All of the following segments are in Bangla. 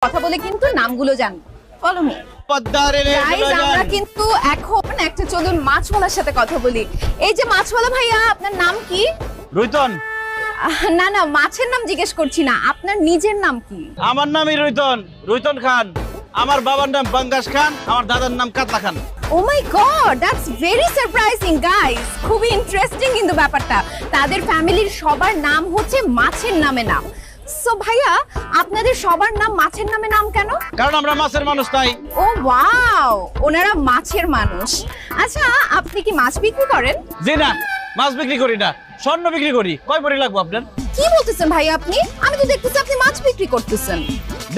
কথা বলে কিন্তু নামগুলো জানবো। ফলো মি গাইস, আমরা কিন্তু এখন একটা চলুন মাছওয়ালার সাথে কথা বলি। এই যে মাছওয়ালা ভাইয়া, আপনার নাম কি? রুইতন। না না, মাছের নাম জিজ্ঞেস করছি না, আপনার নিজের নাম কি? আমার নামই রুইতন, রুইতন খান। আমার বাবার নাম বাঙ্গাস খান, আমার দাদার নাম Katla Khan. Oh my god, that's very surprising guys. খুবই ইন্টারেস্টিং কিন্তু ব্যাপারটা। তাদের ফ্যামিলির সবার নাম হচ্ছে মাছের নামে নাম। সো ভাইয়া, আপনাদের সবার নাম মাছের নামে নাম কেন? কারণ আমরা মাছের মানুষ তাই। ও ওয়াও, ওনারা মাছের মানুষ। আচ্ছা, আপনি কি মাছ বিক্রি করেন? জি না, মাছ বিক্রি করি না, স্বর্ণ বিক্রি করি। কয় ভরি লাগবো আপনার? কি বলতেছেন ভাই আপনি? আমি তো দেখতেছি আপনি মাছ বিক্রি করতেছেন।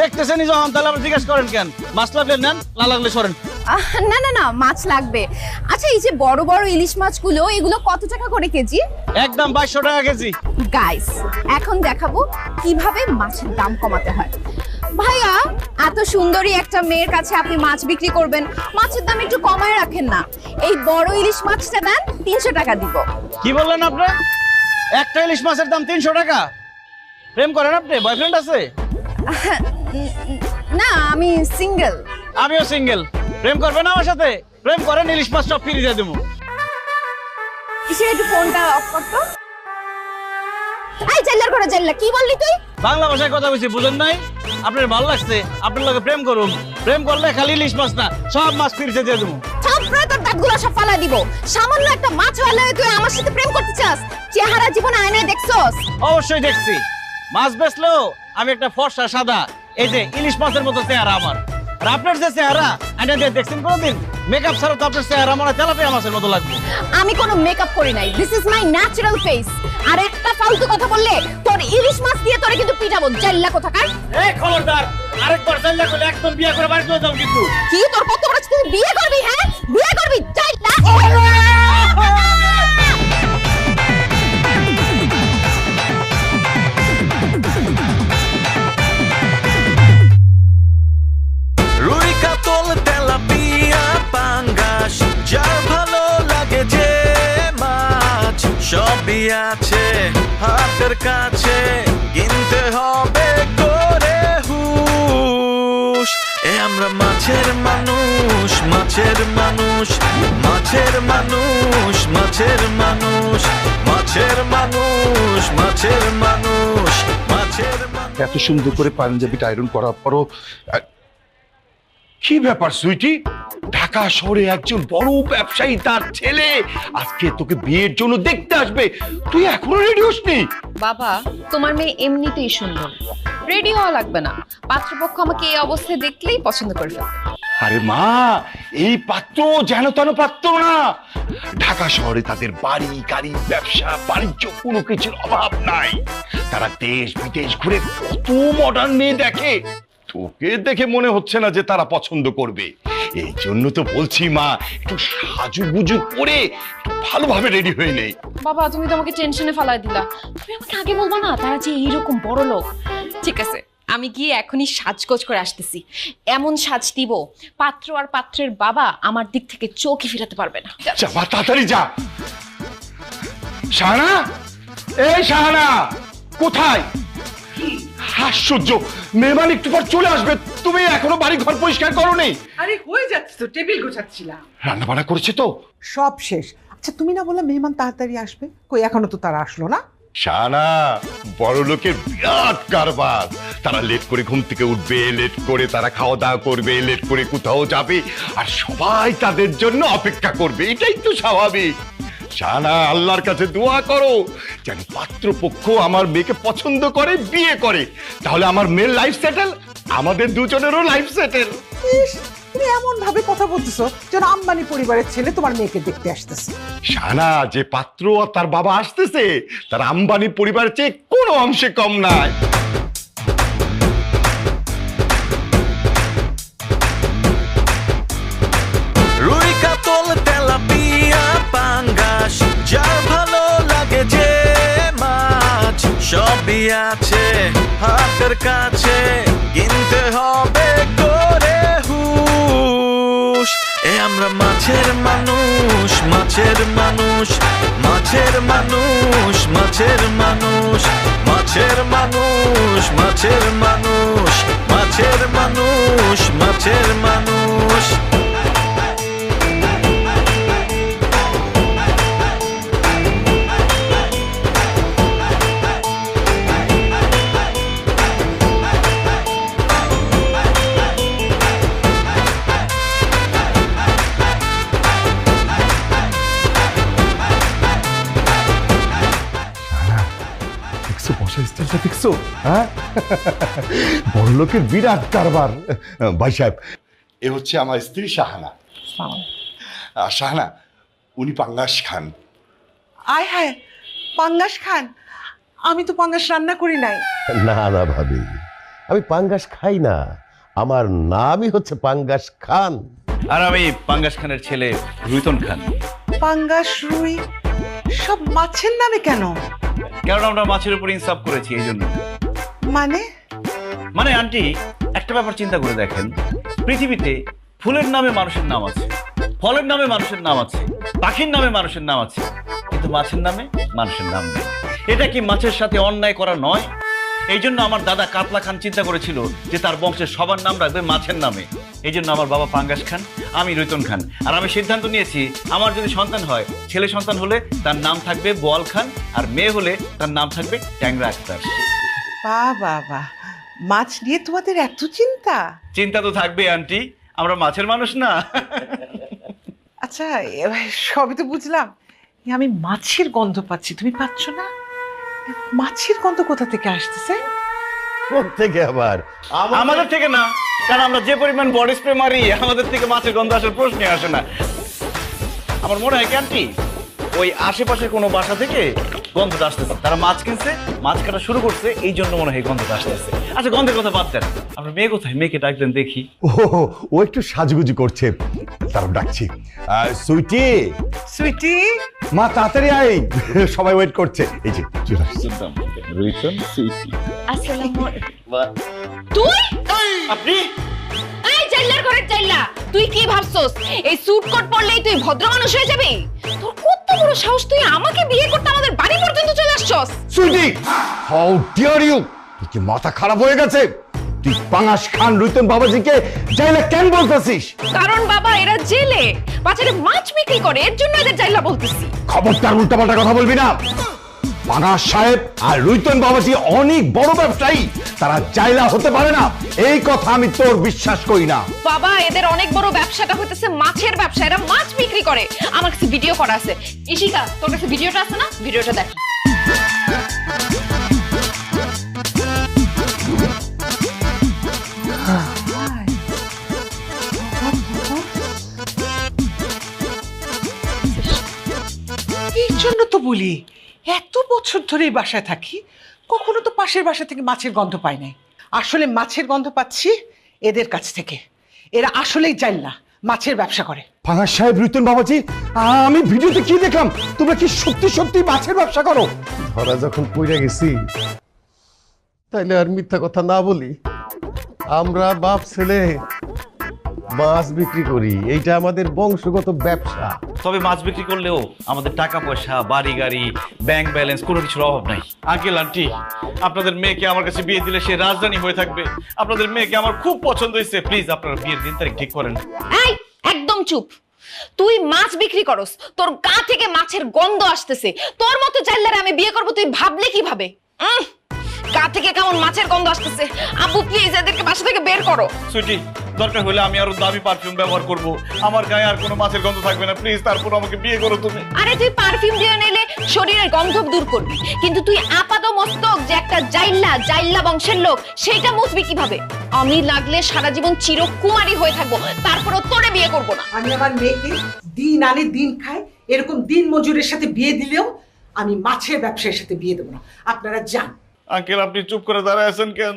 দেখতেছেনই যখন, তাহলে আবার জিজ্ঞেস করেন কেন? মাছ লাগলে নেন, না লাগলে সরেন। না না না, মাছ লাগবে। আচ্ছা, এই যে বড় বড় ইলিশ মাছগুলো, এগুলো কত টাকা করে কেজি? একদম 2200 টাকা কেজি। গাইস, এখন দেখাবো কিভাবে মাছের দাম কমাতে হয়। ভাইয়া, এত সুন্দরী একটা মেয়ের কাছে আপনি মাছ বিক্রি করবেন, মাছের দাম একটু কমায় রাখেন না। এই বড় ইলিশ মাছটা দেন, 300 টাকা দিব। কি বললেন আপনি? একটা ইলিশ মাছের দাম 300 টাকা? প্রেম করেন আপনি? বয়ফ্রেন্ড আছে? না, আমি সিঙ্গেল। আমিও সিঙ্গেল। প্রেম করবেন আমার সাথে? প্রেম করেন, ইলিশ মাছ সব ফ্রি দিয়ে দেবো। কিসের, একটু ফোনটা অফ করতো। এই জেল্লার করে জেল্লা, কি বললি তুই? বাংলা ভাষায় কথা বলছি, বুঝেন নাই? আপনার ভালো লাগছে, আপনার লগে প্রেম করুন। প্রেম করলে খালি ইলিশ মাছ না, সব মাছ ফ্রিতে দিয়ে দেবো। থাপড়ে তোর দাঁতগুলো সব ফালা দিব। সামান্য একটা মাছ হলে তুই আমার সাথে প্রেম করতে চাস? চেহারা জীবন আয়নায় দেখছস? অবশ্যই দেখছি। মাছ বেচলেও আমি একটা ফর্সা সাদা, এই যে ইলিশ মাছের মতো চেহারা আমার। আর আপনার যে চেহারা, আয়না দিয়ে দেখছেন কোনোদিন? মেকআপ ছাড়া তো আপনার চেহারা মনে হয় তেলাপিয়া মাছের মতো লাগবে। আমি কোনো মেকআপ করি নাই, this is my natural face. আর একটা ফালতু কথা বললে তোর ইলিশ মাছ দিয়ে তোরে কিন্তু পিটাবো, জাল্লা কোথাকার। এই খবরদার, আরেকবার জানলা করলে একদম বিয়ে করে বাড়ি চলে যাও কিন্তু। কি তোর কত বড়, তুই বিয়ে করবি? হ্যাঁ, বিয়ে করবি, জাল্লা। রুই কাতল তেলাপিয়া পাঙ্গাস, যার ভালো লাগে যে মাছ, সবই আছে হাতের কাছে, কিনতে হবে করে হুশ। আমরা মাছের মানুষ, মাছের মানুষ, মাছের মানুষ, মাছের মানুষ, মাছের মানুষ, মাছের মানুষ, মাছের মানুষ। এত সুন্দর করে পাঞ্জাবিটা আয়রন করার পরও কি ব্যাপার সুইটি? ঢাকা শহরে একজন বড় ব্যবসায়ী, তার ছেলে আজকে তোকে বিয়ের জন্য দেখতে আসবে, তুই এখনো রেডি হসনি? বাবা, তোমার মেয়ে এমনিতেই সুন্দর, রেডি হওয়া লাগবে না। পাত্রপক্ষ আমাকে এই অবস্থায় দেখলেই পছন্দ করে ফেলবে। আরে মা, এই পাত্র যেন তেন পাত্র না। ঢাকা শহরে তাদের বাড়ি গাড়ি ব্যবসা বাণিজ্য কোনো কিছুর অভাব নাই। তারা দেশ বিদেশ ঘুরে কত মডার্ন মেয়ে দেখে, তোকে দেখে মনে হচ্ছে না যে তারা পছন্দ করবে। এই জন্য তো বলছি মা, একটু সাজুগুজু করে একটু ভালোভাবে রেডি হয়ে নেই। বাবা, তুমি তো আমাকে টেনশনে ফেলাই দিলা। তুমি আমাকে আগে বলবা না তারা যে এইরকম বড় লোক? ঠিক আছে, আমি গিয়ে এখনই সাজগোজ করে আসতেছি। এমন সাজ দিব, পাত্র আর পাত্রের বাবা আমার দিক থেকে চোখই ফিরাতে পারবে না। যা মা, তাড়াতাড়ি যা। শাহানা, এই শাহানা, কোথায়? আশ্চর্য, মেহমান একটু পর চলে আসবে, তুমি এখনো বাড়ি ঘর পরিষ্কার করো নি? আরে হয়ে যাচ্ছে তো, টেবিল গোছাচ্ছিলাম। রান্না বান্না করেছে তো? সব শেষ। আচ্ছা, তুমি না বললে মেহমান তাড়াতাড়ি আসবে, কই এখনো তো তারা আসলো না? শাহানা, বড় লোকের বিরাট কারবার। তারা লেট করে ঘুম থেকে উঠবে, লেট করে তারা খাওয়া দাওয়া করবে, লেট করে কোথাও যাবে, আর সবাই তাদের জন্য অপেক্ষা করবে, এটাই তো স্বাভাবিক। শাহানা, আল্লাহর কাছে দোয়া করো যেন পাত্রপক্ষ আমার মেয়েকে পছন্দ করে, বিয়ে করে, তাহলে আমার মেয়ের লাইফ সেটেল, আমাদের দুজনেরও লাইফ সেটেল। ইস, তুমি এমন ভাবে কথা বলতেছো যেন আম্বানি পরিবারের ছেলে তোমার মেয়েকে দেখতে আসতেছে। শাহানা, যে পাত্র আর তার বাবা আসতেছে, তার আম্বানি পরিবারের চেয়ে কোনো অংশে কম নাই। রুই কাতল তেলাপিয়া পাঙ্গাস, যার ভালো লাগে যে মাছ, সবই আছে হাতের কাছে, কিনতে হবে করে হুশ। আমরা মাছের মানুষ, মাছের মানুষ, মাছের মানুষ, মাছের মানুষ, মাছের মানুষ, মাছের মানুষ, মাছের মাছের মানুষ, মাছের মানুষ। দেখছো বসা স্টাইলটা দেখছো? হ্যাঁ, বড় লোকের বিরাট কারবার। ভাই সাহেব, এ হচ্ছে আমার স্ত্রী শাহানা। শাহানা, উনি পাঙ্গাস খান। আয় হায়, পাঙ্গাস খান? আমি তো পাঙ্গাস রান্না করি নাই। না না ভাবি, আমি পাঙ্গাস খাই না, আমার নামই হচ্ছে পাঙ্গাস খান। আর আমি পাঙ্গাস খানের ছেলে রুইতন খান। পাঙ্গাস, রুই সব মাছের নামে কেন? কারণ আমরা মাছের উপর ইনসাফ করেছি এই জন্য। মানে আন্টি, একটা ব্যাপার চিন্তা করে দেখেন, পৃথিবীতে ফুলের নামে মানুষের নাম আছে, ফলের নামে মানুষের নাম আছে, পাখির নামে মানুষের নাম আছে, কিন্তু মাছের নামে মানুষের নাম নেই। এটা কি মাছের সাথে অন্যায় করা নয়? এই জন্য আমার দাদা কাতলা খান চিন্তা করেছিল যে তার বংশের সবার নাম রাখবে মাছের নামে। এই জন্য আমার বাবা পাঙ্গাস খান, আমি রুইতন খান। আর আমি সিদ্ধান্ত নিয়েছি, আমার যদি সন্তান হয়, ছেলে সন্তান হলে তার নাম থাকবে বোয়াল খান, আর মেয়ে হলে তার নাম থাকবে ট্যাংরা আক্তার। বাবা, মাছ নিয়ে তোমাদের এত চিন্তা? চিন্তা তো থাকবে আন্টি, আমরা মাছের মানুষ না? আচ্ছা, এবার সবই তো বুঝলাম, আমি মাছের গন্ধ পাচ্ছি, তুমি পাচ্ছ না? মাছের গন্ধ কোথা থেকে আসতেছে? কোত্থেকে আবার? আমাদের থেকে না, কারণ আমরা যে পরিমাণ বডি স্প্রে মারি, আমাদের থেকে মাছের গন্ধ আসার প্রশ্নই আসে না। আমার মনে হয় কি আন্টি, ওই আশেপাশে কোনো বাসা থেকে গন্ধটা আসতেছে, তারা মাছ কিনছে, মাছ কাটা শুরু করছে, এই জন্য মনে হয় গন্ধটা আসতেছে। আচ্ছা, গন্ধের কথা বাদ দেন, আপনার মেয়ে কোথায়? মেয়েকে ডাকলেন দেখি। ও একটু সাজুগুজু করছে, তার ডাকছি। সুইটি, সুইটি, মা তাড়াতাড়ি আয়, সবাই ওয়েট করছে। এই যে চলে আসছে। আসসালামু তুই আপনি এই জাইল্লার ঘরের জাইল্লা, তুই কি ভাবছস এই স্যুট কোট পরলেই তুই ভদ্র মানুষ হয়ে যাবি? তোর কত বড় সাহস, তুই আমাকে বিয়ে করতে আমাদের বাড়ি পর্যন্ত চলে আসছস? Sweety, how dear you! তোর কি মাথা খারাপ হয়ে গেছে? তুই পাঙ্গাস খান রুইতন বাবাজিকে জাইলা কেন বলতেছিস? কারণ বাবা, এরা জেলে বাজারে মাছ বিক্রি করে, এর জন্য এদের জাইল্লা বলতেছি। খবরদার উল্টাপাল্টা কথা বলবি না। পাঙ্গাস সাহেব আর রুইতন বাবাজি অনেক বড় ব্যবসায়ী, তারা জাইলা হতে পারে না, এই কথা আমি তোর বিশ্বাস করি না। বাবা, এদের অনেক বড় ব্যবসাটা হইতেছে মাছের ব্যবসা, এরা মাছ বিক্রি করে। আমার কাছে ভিডিও করা আছে। ইশিকা, তোর কাছে ভিডিওটা আছে না? ভিডিওটা দেখ। এই জন্য তো বলি, এত বছর ধরে এই বাসায় থাকি, কখনো তো পাশের বাসা থেকে মাছের গন্ধ পাই নাই। আসলে মাছের গন্ধ পাচ্ছি এদের কাছ থেকে। এরা আসলেই জাইল্লা, মাছের ব্যবসা করে। পাঙ্গাস সাহেব, রুইতন বাবাজি, আমি ভিডিওতে কি দেখলাম? তোমরা কি সত্যি সত্যি মাছের ব্যবসা করো? ধরা যখন পইরা গেছি, তাইলে আর মিথ্যা কথা না বলি। আমরা বাপ ছেলে মাছ বিক্রি করি, এইটা আমাদের বংশগত ব্যবসা। তবে মাছ বিক্রি করলেও আমাদের টাকা পয়সা, বাড়ি গাড়ি, ব্যাংক ব্যালেন্স কোনো কিছুর অভাব নাই। আঙ্কেল আন্টি, আপনাদের মেয়েকে আমার কাছে বিয়ে দিলে সে রাজধানী হয়ে থাকবে। আপনাদের মেয়েকে আমার খুব পছন্দ হয়েছে, প্লিজ আপনারা বিয়ের দিন তারিখ ঠিক করেন। এই একদম চুপ। তুই মাছ বিক্রি করস, তোর গা থেকে মাছের গন্ধ আসতেছে, তোর মতো জাইল্লারে আমি বিয়ে করব তুই ভাবলে কিভাবে? গা থেকে কেমন মাছের গন্ধ আসতেছে। আব্বু প্লিজ এদেরকে বাসা থেকে বের করো। সুইটি, দরকার হলে আমি আরো দামি পারফিউম ব্যবহার করব, আমার গায়ে আর কোনো মাছের গন্ধ থাকবে না, প্লিজ তারপর আমাকে বিয়ে করো তুমি। আরে তুই পারফিউম দিয়ে নিলে শরীরের গন্ধ দূর করবি, কিন্তু তুই আপাত মস্তক যে একটা জাইল্লা বংশের লোক, সেইটা মুছবি কিভাবে? আমি লাগলে সারা জীবন চিরকুমারী হয়ে থাকবো, তারপরও তোরে বিয়ে করব না। আমি আমার মেয়েকে দিন আনে দিন খায়, এরকম দিন মজুরের সাথে বিয়ে দিলেও আমি মাছের ব্যবসায়ের সাথে বিয়ে দেবো না। আপনারা যান। আঙ্কেল, আপনি চুপ করে দাঁড়ায় আছেন কেন?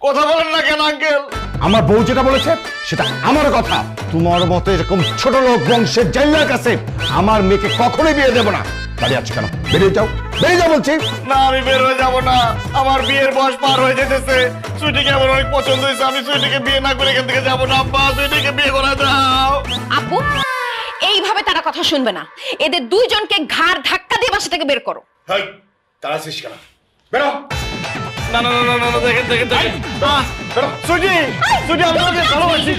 কথা বলেন না কেন আঙ্কেল? আমার বউ যেটা বলেছে সেটা আমার কথা। তোমার মতো এরকম ছোট লোক বংশের জাইল্লার কাছে আমার মেয়েকে কখনোই বিয়ে দেবো না। দাঁড়িয়ে আছো কেন? বেরিয়ে যাও, বেরিয়ে যাও বলছি। না, আমি বের হয়ে যাবো না, আমার বিয়ের বয়স পার হয়ে যেতেছে। সুইটিকে আমার অনেক পছন্দ হয়েছে, আমি সুইটিকে বিয়ে না করে এখান থেকে যাবো না। আব্বা, সুইটিকে বিয়ে করে দাও। আব্বু, এইভাবে তারা কথা শুনবে না। এদের দুইজনকে ঘাড় ধাক্কা দিয়ে বাসা থেকে বের করো। তাড়াচ্ছিস কেন? বেরো। না না না না না, দেখেন দেখেন দেখেন সুজি সুজি আমি তোমাকে ভালোবাসি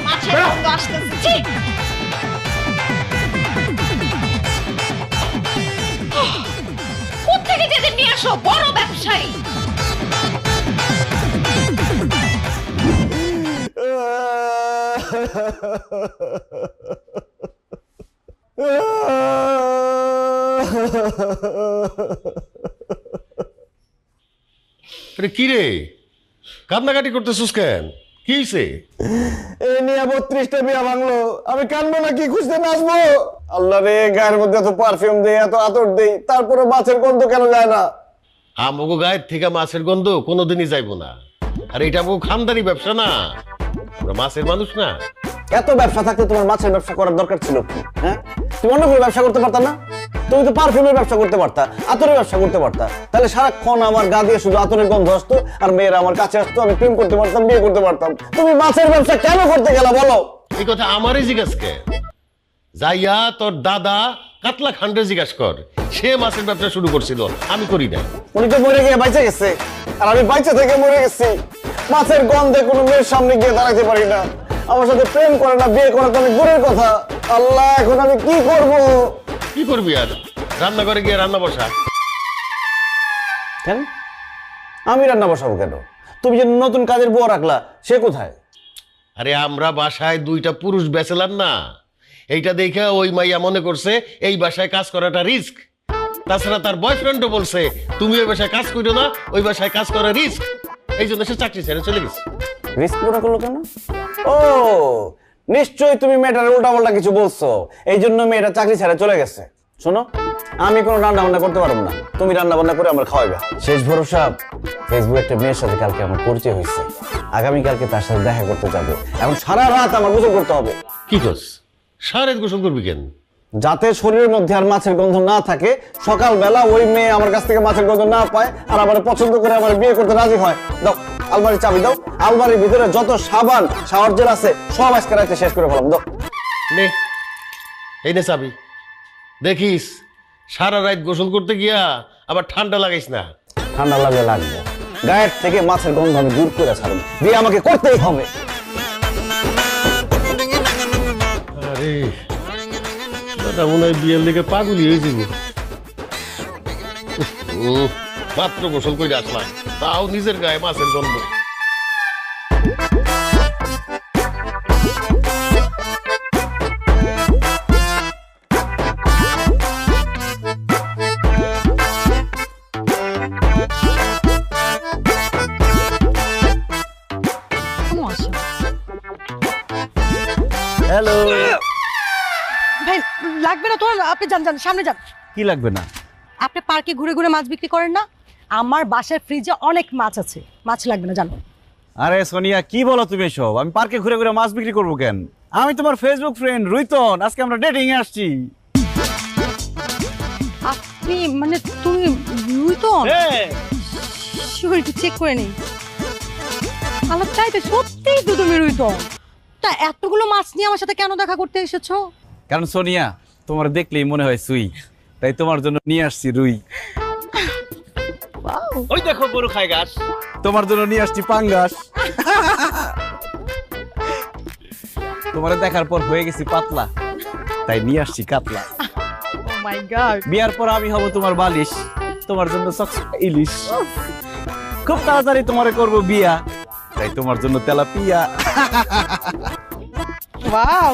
মাছের গন্ধ আসতেছে ছি! কোত্থেকে যে এদের নিয়ে আসো বড় ব্যবসায়ী আরে কি রে কান্নাকাটি করতেছিস কেন কি হইছে? এই নিয়ে 32টা বিয়া ভাঙলো, আমি কানবো না কি খুঁজতে নাচবো? আল্লাহ রে, গায়ের মধ্যে এত পারফিউম দেই, এত আতর দেই, তারপরে মাছের গন্ধ কেন যায় না? আমগো গায়ের থেকে মাছের গন্ধ কোনোদিনই যাইবো না। আর এটা আমগো খানদানি ব্যবসা না, আমরা মাছের মানুষ না। এত ব্যবসা থাকতে তোমার মাছের ব্যবসা করার দরকার ছিল কি? হ্যাঁ, তুমি অন্য কোনো ব্যবসা করতে পারতা না? তুমি তো পারফিউমের ব্যবসা করতে পারতা, আতরের ব্যবসা করতে পারতা। তাহলে সারাক্ষণ আমার গা দিয়ে শুধু আতরের গন্ধ আসতো, আর মেয়েরা আমার কাছে আসতো, আমি প্রেম করতে পারতাম, বিয়ে করতে পারতাম। তুমি মাছের ব্যবসা কেন করতে গেলা বলো? এই কথা আমারই জিজ্ঞাসা কে? যাইয়া তোর দাদা কাতলা খান্ডে জিজ্ঞাসা কর, সে মাছের ব্যবসা শুরু করছিল, আমি করি না। উনি তো মরে গিয়ে বাইচে গেছে, আর আমি বাইচে থেকে মরে গেছি। মাছের গন্ধে কোনো মেয়ের সামনে গিয়ে দাঁড়াতে পারি না, আমার সাথে প্রেম করে না, বিয়ে করে তো আমি দূরের কথা। আল্লাহ, এখন আমি কি করব? কি করবি আর? রান্নাঘরে গিয়ে রান্না বসা। কেন আমি রান্না বসাবো কেন? তুমি যে নতুন কাজের বউ রাখলা, সে কোথায়? আরে আমরা বাসায় দুইটা পুরুষ ব্যাচেলার না, এইটা দেখে ওই মাইয়া মনে করছে এই বাসায় কাজ করাটা রিস্ক। তাছাড়া তার বয়ফ্রেন্ডও বলছে তুমি ওই বাসায় কাজ করো না, ওই বাসায় কাজ করা রিস্ক। এই জন্য সে চাকরি ছেড়ে চলে গেছে। রিস্ক মনে করলো কেন? ও নিশ্চয়ই তুমি মেয়েটার উল্টাপাল্টা কিছু বলছো, এই জন্য মেয়েটা চাকরি ছেড়ে চলে গেছে। শোনো, আমি কোনো রান্না বান্না করতে পারবো না, তুমি রান্না বান্না করে আমার খাওয়াইবে। শেষ ভরসা, ফেসবুকে একটা মেয়ের সাথে কালকে আমার পরিচয় হয়েছে, আগামীকালকে তার সাথে দেখা করতে যাবো। এখন সারা রাত আমার গোসল করতে হবে। কি করছ? সারা গোসল করবি কেন? যাতে শরীরের মধ্যে আর মাছের গন্ধ না থাকে, সকালবেলা ওই মেয়ে আমার কাছ থেকে মাছের গন্ধ না পায়, আর আমার পছন্দ করে আমার বিয়ে করতে রাজি হয়। দাও আলমারির চাবি দাও, আলমারির ভিতরে যত সাবান শাওয়ার জেল আছে সব আজকে রাতে শেষ করে ফেলাম। দাও। নে এই নে চাবি। দেখিস সারা রাত গোসল করতে গিয়া আবার ঠান্ডা লাগাইস না। ঠান্ডা লাগলে লাগবে, গায়ের থেকে মাছের গন্ধ আমি দূর করে ছাড়ব, বিয়ে আমাকে করতেই হবে। আরে দাদা মনে হয় বিয়ের লেগে পাগলই হয়ে যাব। মাত্র গোসল করে আসলাম, তাও নিজের গায়ে মাছের গন্ধ। হ্যালো ভাই লাগবে না তোমার, আপনি যান যান সামনে যান। কি লাগবে না? আপনি পার্কে ঘুরে ঘুরে মাছ বিক্রি করেন না? আমার বাসার ফ্রিজে অনেক মাছ আছে, মাছ লাগবে না, জানো? আরে সোনিয়া কি বলো তুমি এসব? আমি পার্কে ঘুরে ঘুরে মাছ বিক্রি করবো কেন? আমি তোমার ফেসবুক ফ্রেন্ড রুইতন, আজকে আমরা ডেটিং এ আসছি। আপনি মানে তুমি রুইতন? শরীরটা চেক করে নেই। আলাপ চাইতে সত্যিই তো তুমি রুইতন? তা এতগুলো মাছ নিয়ে আমার সাথে কেন দেখা করতে এসেছো? কারণ সোনিয়া তোমার দেখলেই মনে হয় সুই, তাই তোমার জন্য নিয়ে আসছি রুই। ওই দেখো গরু খায় ঘাস, তোমার জন্য নিয়ে আসছি পাঙ্গাস। তোমারে দেখার পর হয়ে গেছি পাতলা, তাই নিয়ে আসছি কাতলা। ও মাই গড, বিয়ার পর আমি হব তোমার বালিশ, তোমার জন্য চকচকা ইলিশ। খুব তাড়াতাড়ি তোমারে করব বিয়া, তাই তোমার জন্য তেলাপিয়া। ওয়াও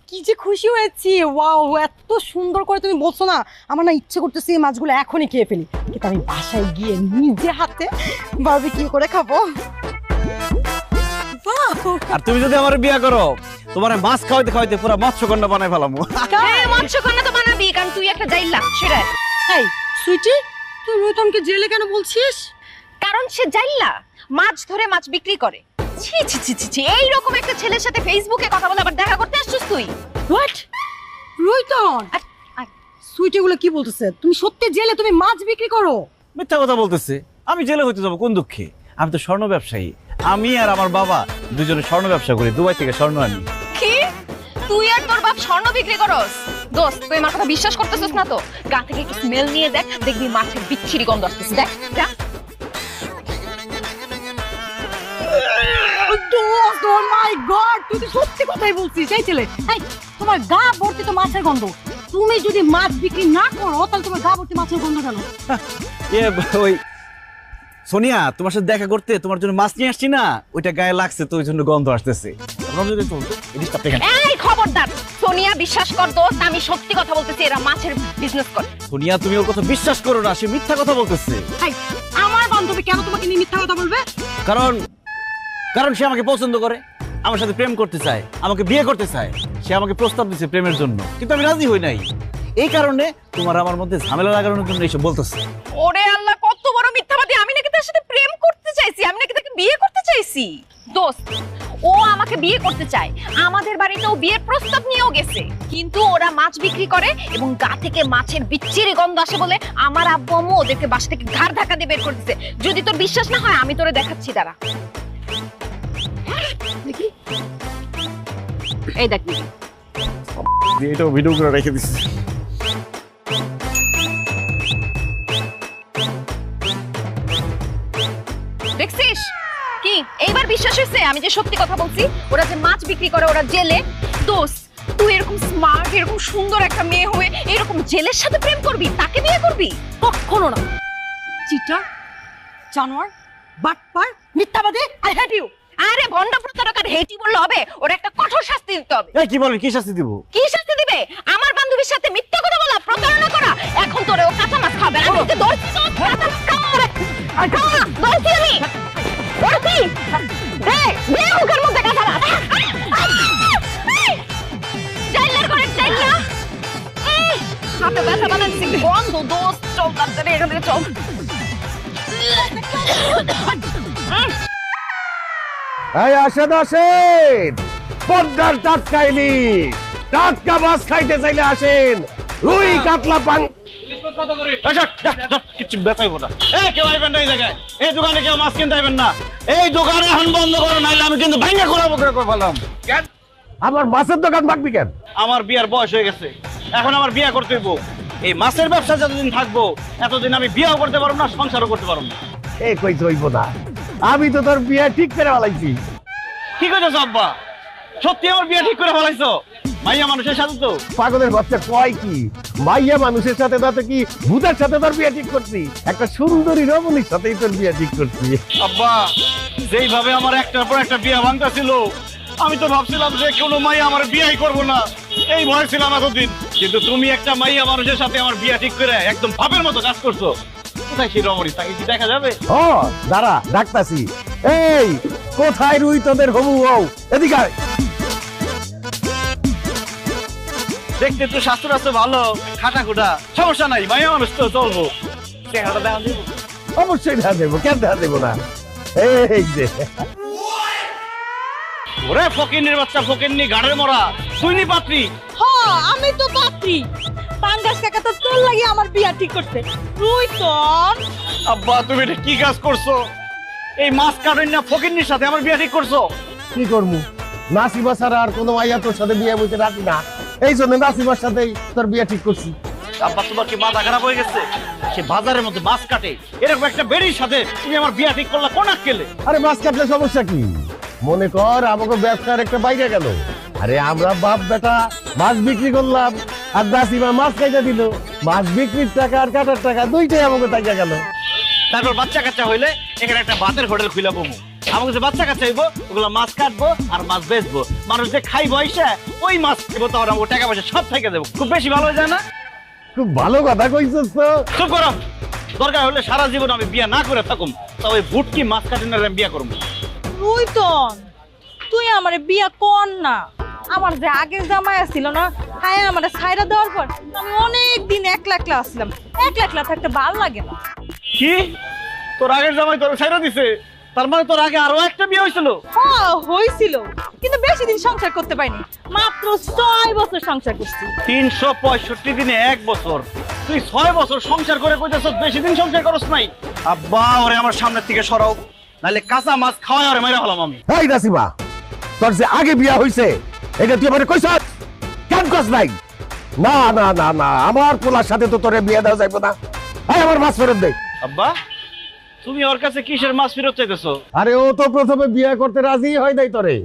কি যে খুশি হয়েছি। ওয়াও, এত সুন্দর করে তুমি বলছো না, আমার না ইচ্ছে করতেছে এই মাছগুলো এখনই খেয়ে ফেলি, কিন্তু আমি বাসায় গিয়ে নিজে হাতে বারবিকিউ করে খাবো। আর তুমি যদি আমার বিয়া করো, তোমার মাছ খাওয়াইতে খাওয়াইতে পুরো মৎস্যকন্যা বানাই ফেলামু। মৎস্যকন্যা তো বানাবি, কারণ তুই একটা জাইলা সেটা। এই সুইটি, তুই রোহিতনকে জেলে কেন বলছিস? কারণ সে জাইলা, মাছ ধরে মাছ বিক্রি করে। ছি ছি ছি ছি, এইরকম একটা ছেলের সাথে ফেসবুকে কথা বলে আবার দেখা করতে আসছিস তুই? হোয়াট? রোহিতন সুইটি এগুলো কি বলতেছে? তুমি সত্যি জেলে তুমি মাছ বিক্রি করো? মিথ্যা কথা বলতেছে। আমি জেলে হইতে যাবো কোন দুঃখে? আমি তো স্বর্ণ ব্যবসায়ী। আমি আর আমার বাবা দুজনে স্বর্ণ ব্যবসা করি, দুবাই থেকে স্বর্ণ আনি। কি তুই আর তোর বাপ স্বর্ণ বিক্রি করস? দোস্ত তুই আমার কথা বিশ্বাস করতেছিস না তো? গা থেকে একটু স্মেল নিয়ে দেখ, দেখবি মাছের বিচ্ছিরি গন্ধ আসতেছে। দেখ যা। দোস্ত ও মাই গড, তুই তো সত্যি কথাই বলছিস। এই ছেলে, এই তোমার গা ভর্তি তো মাছের গন্ধ। তুমি যদি মাছ বিক্রি না করো তাহলে তোমার গা ভর্তি মাছের গন্ধ কেন? ওই সোনিয়া, তোমার সাথে দেখা করতে তোমার জন্য মাছ নিয়ে আসছি না, ওইটা গায়ে লাগছে তো ওই জন্য গন্ধ আসতেছে। এই খবরদার, সোনিয়া বিশ্বাস কর দোস্ত, আমি সত্যি কথা বলতেছি, এরা মাছের বিজনেস করে। সোনিয়া, তুমি ওর কথা বিশ্বাস করো না, সে মিথ্যা কথা বলতেছে। এই আমার বান্ধবী কেন তোমাকে নিয়ে মিথ্যা কথা বলবে? কারণ সে আমাকে পছন্দ করে, আমার সাথে প্রেম করতে চায়, আমাকে বিয়ে করতে চায়। সে আমাকে প্রস্তাব দিচ্ছে প্রেমের জন্য, কিন্তু আমি রাজি হই নাই। এই কারণে তোমার আমার মধ্যে ঝামেলা লাগানোর জন্য এইসব বলতেছে। ওরে আল্লাহ, কত বড় মিথ্যাবাদী! আমি নাকি তার সাথে প্রেম করতে চাইছি, আমি নাকি তাকে বিয়ে করতে চাইছি। দোস্ত, ও আমাকে বিয়ে করতে চায়, আমাদের বাড়িতেও বিয়ের প্রস্তাব নিয়েও গেছে, কিন্তু ওরা মাছ বিক্রি করে এবং গা থেকে মাছের বিচ্ছিরি গন্ধ আসে বলে আমার আব্বু আম্মু ওদেরকে বাসা থেকে ঘাড় ধাক্কা দিয়ে বের করে দিছে। যদি তোর বিশ্বাস না হয় আমি তোরে দেখাচ্ছি, দাঁড়া। এই দেখ, এটাও ভিডিও করে রেখে দিচ্ছি। দেখছিস কি এইবার বিশ্বাস হয়েছে আমি যে সত্যি কথা বলছি? ওরা যে মাছ বিক্রি করে, ওরা জেলে। দোস্ত, তুই এরকম স্মার্ট, এরকম সুন্দর একটা মেয়ে হয়ে এরকম জেলের সাথে প্রেম করবি, তাকে বিয়ে করবি? কখনো না। চিটা, জানোয়ার, বাটপার, মিথ্যাবাদী, আই হেট ইউ। আরে ভন্ড প্রতারকার হেটি বললে হবে? ওর একটা কঠোর শাস্তি দিতে হবে। এই কি বলেন, কি শাস্তি দিব? কি শাস্তি দিবে? আমার বান্ধবীর সাথে মিথ্যা কথা বলা, প্রতারণা করা। এখন তোরে ও কাঁচা মাছ খাবে, আমি ওকে ধরছি তো কাঁচা মাছ খাওয়া। ধরছি আমি, ধরছি। দে মুখের মধ্যে কাঁচা মাছ। চাইলার করে চাইলা, হাতে ব্যথা বানাচ্ছি, গন্ধ। দোস্ত চল তাড়াতাড়ি এখান থেকে চল। এই আসেন আসেন, পদ্মার টাটকা ইলিশ, টাটকা মাছ খাইতে চাইলে আসেন। রুই কাতলা পাং কিছু বেচাইব না। কেউ আইবেন না এই জায়গায়, এই দোকানে কেউ মাছ কিনতে আইবেন না। এই দোকানে এখন বন্ধ করো, নাইলে আমি কিন্তু ভাঙা করে ফেলাম। কেন আমার মাছের দোকান ভাগবি কেন? আমার বিয়ার বয়স হয়ে গেছে, এখন আমার বিয়া করতে হইব। এই মাছের ব্যবসা যতদিন থাকবো এতদিন আমি বিয়াও করতে পারবো না, সংসারও করতে পারবো না। এ কইতে হইব না, আমি তো তোর বিয়ে ঠিক করে ফেলাইছি। কি কইছো আব্বা? সত্যি আমার বিয়া ঠিক করে ফেলাইছো? মাইয়া মানুষের সাথে তো। পাগলের বাচ্চা কয় কি, মাইয়া মানুষের সাথে না তো কি ভূতের সাথে তোর বিয়ে ঠিক করছি? একটা সুন্দরী রমণীর সাথেই তোর বিয়ে ঠিক করছি। আব্বা, যেইভাবে আমার একটার পর একটা বিয়া ভাঙতেছিল, আমি তো ভাবছিলাম যে কোনো মাইয়া আমার বিয়াই করবো না, এই ভয় ছিলাম এতদিন। কিন্তু তুমি একটা মাইয়া মানুষের সাথে আমার বিয়া ঠিক করে একদম ভাবের মতো কাজ করছো। কোথায় সেই রমণী, তাকে কি দেখা যাবে? ও দাঁড়া, ডাকতাছি। এই কোথায় রুই তোদের হবু বউ? এদিকে আয়। দেখতে তো স্বাস্থ্য রাস্তা ভালো, খাটা খুটা, সমস্যা নাই, মাইয়া মানুষ তো চলবো। চেহারাটা দেখা দিব? অবশ্যই দেখা দেবো, কেন দেখা দেবো না? এই যে ওরে ফকিন্নির বাচ্চা, ফকিন্নি গাড়ের মরা, তুই নি পাত্রী। হ্যাঁ, আমি তো পাত্রী। পাঙ্গাস কাকা তো তোর লাগি আমার বিয়া ঠিক করছে। তুই তো আব্বা, তুমি এটা কি কাজ করছো? এই মাছ কাটেন না ফকিন্নির সাথে আমার বিয়া ঠিক করছো? কি করবো, নাসিবা ছাড়া আর কোনো মাইয়া তোর সাথে বিয়ে বলতে রাখি না, এই জন্য নাসিবার সাথেই তোর বিয়ে ঠিক করছি। আব্বা, তোমার কি মাথা খারাপ হয়ে গেছে? সে বাজারের মধ্যে মাছ কাটে, এরকম একটা বেড়ির সাথে তুমি আমার বিয়া ঠিক করলা কোন আক্কেলে? আরে মাছ কাটলে সমস্যা কি? মনে কর আমাকে ব্যবসার একটা বাইরে গেল, আরে আমরা বাপ বেটা মাছ বিক্রি করলাম, আর নাসিমা মাছ খাইতে দিল। মাছ বিক্রির টাকা আর কাটার টাকা দুইটাই আমাকে টাকা গেল। তারপর বাচ্চা কাচ্চা হইলে এখানে একটা ভাতের হোটেল খুলে বমু। আমাকে যে বাচ্চা কাচ্চা হইব, ওগুলো মাছ কাটবো আর মাছ বেচবো, মানুষ যে খাইবো এসে ওই মাছ খাইবো, তখন আমাকে টাকা পয়সা সব থেকে দেবো। খুব বেশি ভালো হয়ে যায় না? খুব ভালো কথা কইছিস তো। চুপ করো, দরকার হলে সারা জীবন আমি বিয়া না করে থাকুম, তবে ভুটকি মাছ কাটেন আমি বিয়া করবো। রুইতন, তুই আমারে বিয়া কর না। আমার যে আগের জামাই ছিল না, হ্যাঁ আমার ছাইরা দেওয়ার পর আমি অনেক দিন একলা একলা আসলাম। একলা একলা থাকতে ভালো লাগে না। কি, তোর আগের জামাই তোর ছাইরা দিছে? তার মানে তোর আগে আরো একটা বিয়ে হয়েছিল? হ্যাঁ হয়েছিল, কিন্তু বেশি দিন সংসার করতে পারিনি, মাত্র 6 বছর সংসার করছি। 365 দিনে 1 বছর, তুই 6 বছর সংসার করে কইতেছ বেশি দিন সংসার করছ নাই? আব্বা, ওরে আমার সামনে থেকে সরাও, নাহলে কাঁচা মাছ খাওয়াই ওরে মাইরা হলাম আমি। এই নাসিমা, তোর যে আগে বিয়া হইছে এটা তুই আমারে কইছস? কেন কস নাই? না না না না, আমার পোলার সাথে তো তোরে বিয়ে দেওয়া যাইব না। এই আমার মাছ ফেরত দে। আব্বা, তুমি ওর কাছে কিসের মাছ ফেরত চাইতেছো? আরে ও তো প্রথমে বিয়ে করতে রাজি হয় নাই তোরে,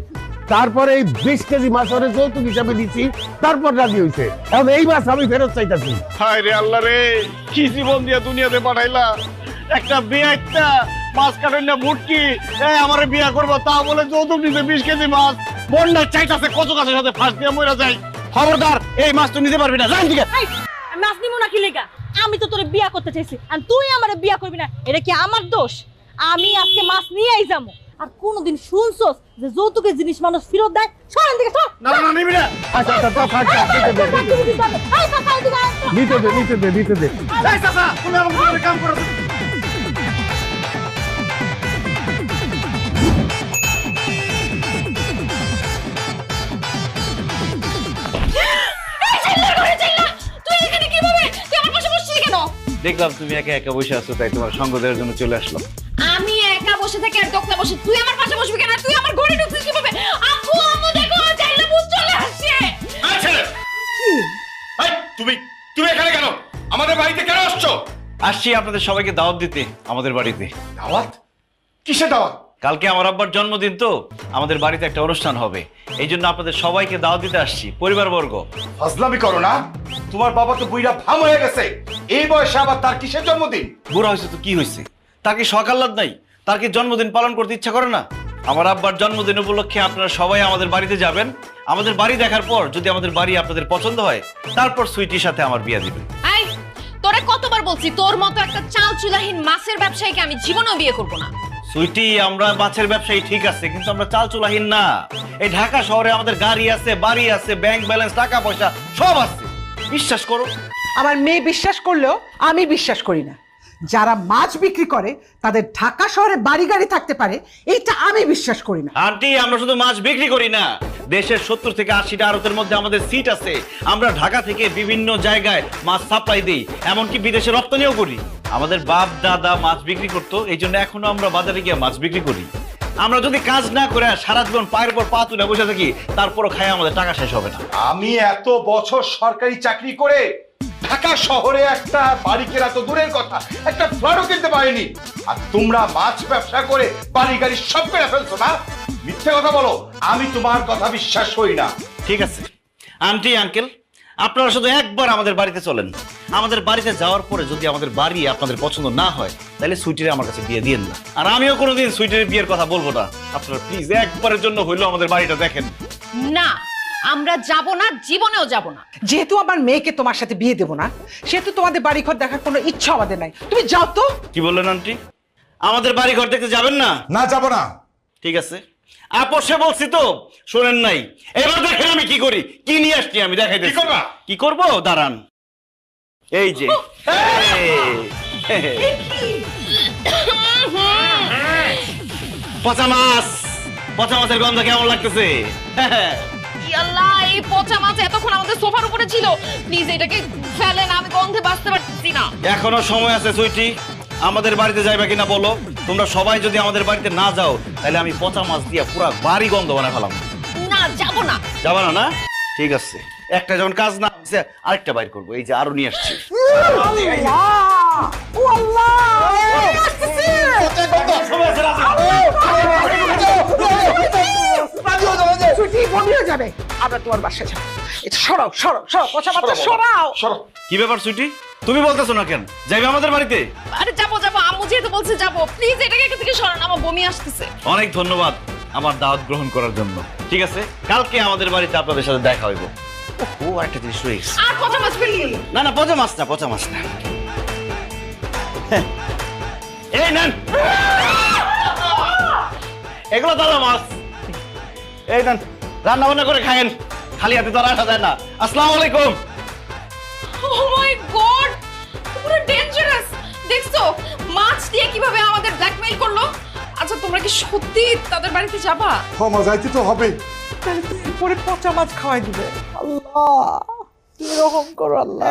তারপরে এই 20 কেজি মাছ ওরে যৌতুক হিসাবে দিছি, তারপর রাজি হইছে। এখন এই মাছ আমি ফেরত চাইতাছি। হায় রে আল্লাহ রে, কি জীবন দিয়ে দুনিয়াতে পাঠাইলা। একটা বিয়ে একটা মাছ কাটেন না মুটকি, আমারে বিয়ে করবো তা বলে যৌতুক নিতে 20 কেজি মাছ। বন্যা চাইতাছে কচু গাছের সাথে ফাঁস দিয়ে মরে যায়। খবরদার, এই মাছ তুই নিতে পারবি না, জান দিকে। মাছ নিব না কি লেগা? আমি তো তোরে বিয়া করতে চাইছি আর তুই আমারে বিয়া করবি না, এটা কি আমার দোষ? আমি আজকে মাছ নিয়েই যাবো। আর কোনোদিন শুনছস যে যৌতুকের জিনিস মানুষ ফেরত দেয়? সরেন দিকে সর। না না নিবি না। আচ্ছা আচ্ছা তো থাক, নিতে দে নিতে দে নিতে দে। এই চাচা, তুমি আমাকে কাম করো। দেখলাম তুমি একা একা বসে আছো, তাই তোমার সঙ্গ দেওয়ার জন্য চলে আসলাম। আমি একা বসে থাকি আর দোকলা বসে, তুই আমার পাশে বসবি কেন? তুই আমার ঘরে ঢুকছিস কিভাবে? আপু আম্মু দেখো, চাইলে বুঝ চলে আসছে। আচ্ছা এই তুমি তুমি এখানে কেন? আমাদের বাড়িতে কেন আসছো? আসছি আপনাদের সবাইকে দাওয়াত দিতে আমাদের বাড়িতে। দাওয়াত? কিসের দাওয়াত? কালকে আমার আব্বার জন্মদিন তো, আমাদের বাড়িতে একটা অনুষ্ঠান হবে, এই জন্য আপনাদের সবাইকে দাওয়াত দিতে আসছি, পরিবারবর্গ। ফাজলামি করো না, তোমার বাবা তো বুইড়া ভাম হয়ে গেছে, এই বয়সে আবার তার কিসের জন্মদিন? বুড়া হয়েছে তো কি হয়েছে, তার কি সকাল্লাদ নাই? তার কি জন্মদিন পালন করতে ইচ্ছা করে না? আমার আব্বার জন্মদিন উপলক্ষে আপনারা সবাই আমাদের বাড়িতে যাবেন। আমাদের বাড়ি দেখার পর যদি আমাদের বাড়ি আপনাদের পছন্দ হয়, তারপর সুইটির সাথে আমার বিয়ে দিবেন। আই তোরে কতবার বলছি, তোর মতো একটা চাল চুলাহীন মাছের ব্যবসায়ীকে আমি জীবনেও বিয়ে করব না। সুইটি, আমরা মাছের ব্যবসায়ী ঠিক আছে, কিন্তু আমরা চাল চুলাহীন না। এই ঢাকা শহরে আমাদের গাড়ি আছে, বাড়ি আছে, ব্যাংক ব্যালেন্স, টাকা পয়সা সব আছে, বিশ্বাস করো। আমার মেয়ে বিশ্বাস করলেও আমি বিশ্বাস করি না। যারা মাছ বিক্রি করে তাদের ঢাকা শহরে বাড়ি গাড়ি থাকতে পারে, এইটা আমি বিশ্বাস করি না। আন্টি, আমরা শুধু মাছ বিক্রি করি না, দেশের 70 থেকে 80টা আড়তের মধ্যে আমাদের সিট আছে। আমরা ঢাকা থেকে বিভিন্ন জায়গায় মাছ সাপ্লাই দিই, এমনকি বিদেশে রপ্তানিও করি। আমাদের বাপ দাদা মাছ বিক্রি করতো, এই জন্য এখনো আমরা বাজারে গিয়ে মাছ বিক্রি করি। আমরা যদি কাজ না করে সারা জীবন পায়ের পর পা তুলে বসে থাকি, তারপরও খাই আমাদের টাকা শেষ হবে না। আমি এত বছর সরকারি চাকরি করে ঢাকা শহরে একটা বাড়ি কেনা তো দূরের কথা, একটা ফ্ল্যাটও কিনতে পারিনি, আর তোমরা মাছ ব্যবসা করে বাড়ি গাড়ি সব করে ফেলছো না? মিথ্যে কথা বলো, আমি তোমার কথা বিশ্বাস করি না। ঠিক আছে আন্টি আঙ্কেল, আপনারা শুধু একবার আমাদের বাড়িতে চলেন। আমাদের বাড়িতে যাওয়ার পরে যদি আমাদের বাড়ি আপনাদের পছন্দ না হয়, তাহলে সুইটির আমার কাছে বিয়ে দিয়েন না। আর আমিও কোনোদিন সুইটির বিয়ের কথা বলবো না। আপনারা প্লিজ একবারের জন্য হইলেও আমাদের বাড়িটা দেখেন। না, আমরা যাব না, জীবনেও যাব না। যেহেতু আমার মেয়েকে তোমার সাথে বিয়ে দেবো না, সেহেতু তোমাদের বাড়িঘর দেখার কোনো ইচ্ছা আমাদের নাই। তুমি যাও তো। কি বললেন আন্টি? আমাদের বাড়ি ঘর দেখতে যাবেন না? না, যাবো না। ঠিক আছে, আপোষে বলছি তো, শোনেন নাই। এবার দেখেন আমি কি করি, কি নিয়ে আসছি আমি দেখাই। কি করবা? কি করবো, দাঁড়ান। এই যে পচা মাছ, পচা মাছের গন্ধ কেমন লাগতেছে? আল্লাহ, এই পচা মাছ এতক্ষণ আমাদের সোফার উপরে ছিল, প্লিজ এটাকে ফেলেন, আমি গন্ধে বাঁচতে পারছি না। এখনো সময় আছে সুইটি, আমাদের বাড়িতে যাইবা কিনা বলো। তোমরা সবাই যদি আমাদের বাড়িতে না যাও, তাহলে আমি পচা মাছ দিয়ে পুরা বাড়ি গন্ধ বানায় ফেলাম। না, যাব না। যাবা না? না ঠিক আছে, একটা যখন কাজ না হচ্ছে আরেকটা বাইর করবো। এই যে আরো নিয়ে আসছি। আমরা তোমার বাসায় যাবো। এটা সরাও সরাও সরাও, পচা মাছ সরাও। কি ব্যাপার সুইটি, তুমি বলতেছো না কেন? যাইবে আমাদের বাড়িতে? আরে যাবো যাবো, আম্মু যেহেতু বলছে যাবো, প্লিজ এটাকে এখান থেকে সরান, আমার বমি আসতেছে। অনেক ধন্যবাদ আমার দাওয়াত গ্রহণ করার জন্য। ঠিক আছে, কালকে আমাদের বাড়িতে আপনাদের সাথে দেখা হইব। ও একটা জিনিস রয়ে গেছে। আর পচা মাছ ফেলি না না, পচা মাছ না, পচা মাছ না। এই নেন, এগুলো দাদা মাছ। এই নেন, রান্না বান্না করে খায়েন, খালি হাতে তো আর আসা যায় না। আসসালামু আলাইকুম। ও মাই গড, পুরো ডেঞ্জারাস। দেখছো মাছ দিয়ে কিভাবে আমাদের ব্ল্যাকমেইল করলো? আচ্ছা, তোমরা কি সত্যি তাদের বাড়িতে যাবা? ক্ষমা যাইতে তো হবে। পরে পচা মাছ খাওয়াই দিবে। আল্লাহ, এরকম করো আল্লাহ।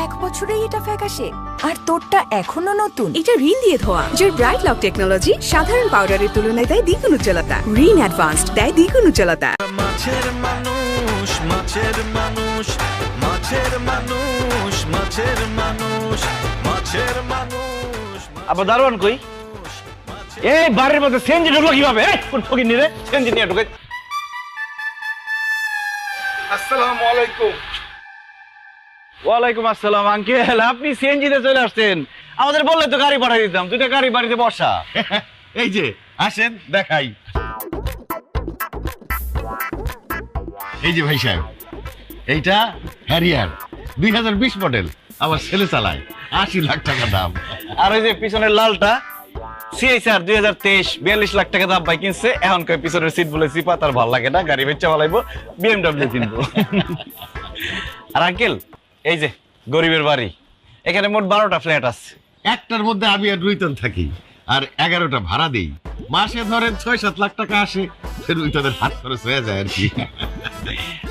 1 বছরেই এটা ফ্যাকাশে আর তোরটা এখনো নতুন। এটা রিন দিয়ে ধোয়া, যে ব্রাইট লক টেকনোলজি সাধারণ পাউডারের তুলনায় দেয় দ্বিগুণ উজ্জ্বলতা। রিন অ্যাডভান্সড দেয় দ্বিগুণ উজ্জ্বলতা। মাছের মানুষ, মাছের মানুষ, মাছের মানুষ, মাছের মানুষ, মাছের মানুষ। আবার দারোয়ান কই? এই বাড়ির মধ্যে সিএনজি ঢুকলো কিভাবে? কোন ফকির নিরে সিএনজি নিয়ে ঢুকে? আসসালামু আলাইকুম। ওয়ালাইকুম আসসালাম আঙ্কেল, আপনি সিএনজিতে চলে আসছেন। আমাদের বললে তো গাড়ি পাঠিয়ে দিতাম। দুইটা গাড়ি বাড়িতে বসা। এই যে আসেন দেখাই। এই যে ভাই সাহেব, এইটা হ্যারিয়ার 2020 মডেল, আমার ছেলে চালায়, 80 লাখ টাকা দাম। আর ওই যে পিছনের লালটা সিএসআর 2023, 42 লাখ টাকা দাম ভাই কিনছে। এখন কই পিছনের সিট বলে চিপা, তার ভালো লাগে না, গাড়ি বেচা চালাইবো, বিএমডব্লিউ কিনবো। আর আঙ্কেল, এই যে গরিবের বাড়ি, এখানে মোট 12টা ফ্ল্যাট আছে। একটার মধ্যে আমি আর রুইতন থাকি, আর 11টা ভাড়া দেই। মাসে ধরেন 6-7 লাখ টাকা আসে, রুইতনের হাত খরচ হয়ে যায় আর কি।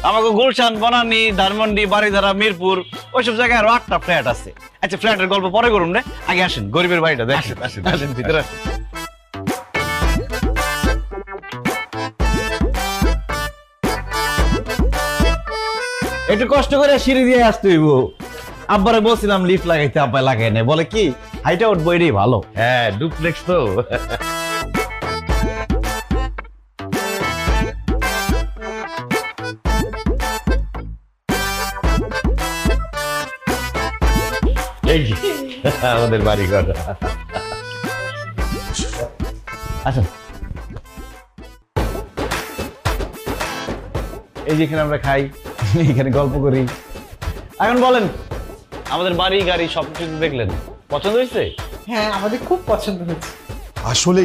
আমাকে গুলশান, বনানী, ধানমন্ডি, বাড়িধারা, মিরপুর, ওইসব জায়গায় আরো 8টা ফ্ল্যাট আছে। আচ্ছা, ফ্ল্যাটের গল্প পরে করুন রে, আগে আসেন গরিবের বাড়িটা দেখেন। আসেন, আসেন ভিতরে আসেন। একটু কষ্ট করে সিঁড়ি দিয়ে আসতে হইব। আব্বারে বলছিলাম লিফট লাগাইতে, আব্বা লাগাই নাই, বলে কি হাইটা উঠবো এটাই ভালো। হ্যাঁ, ডুপ্লেক্স তো। এই যে আমাদের বাড়ি ঘর। আসেন, এই যেখানে আমরা খাই, এখানে গল্প করি। এখন বলেন, আমাদের বাড়ি গাড়ি সবকিছু দেখলেন, পছন্দ হয়েছে? হ্যাঁ, আমাদের খুব পছন্দ হয়েছে। আসলে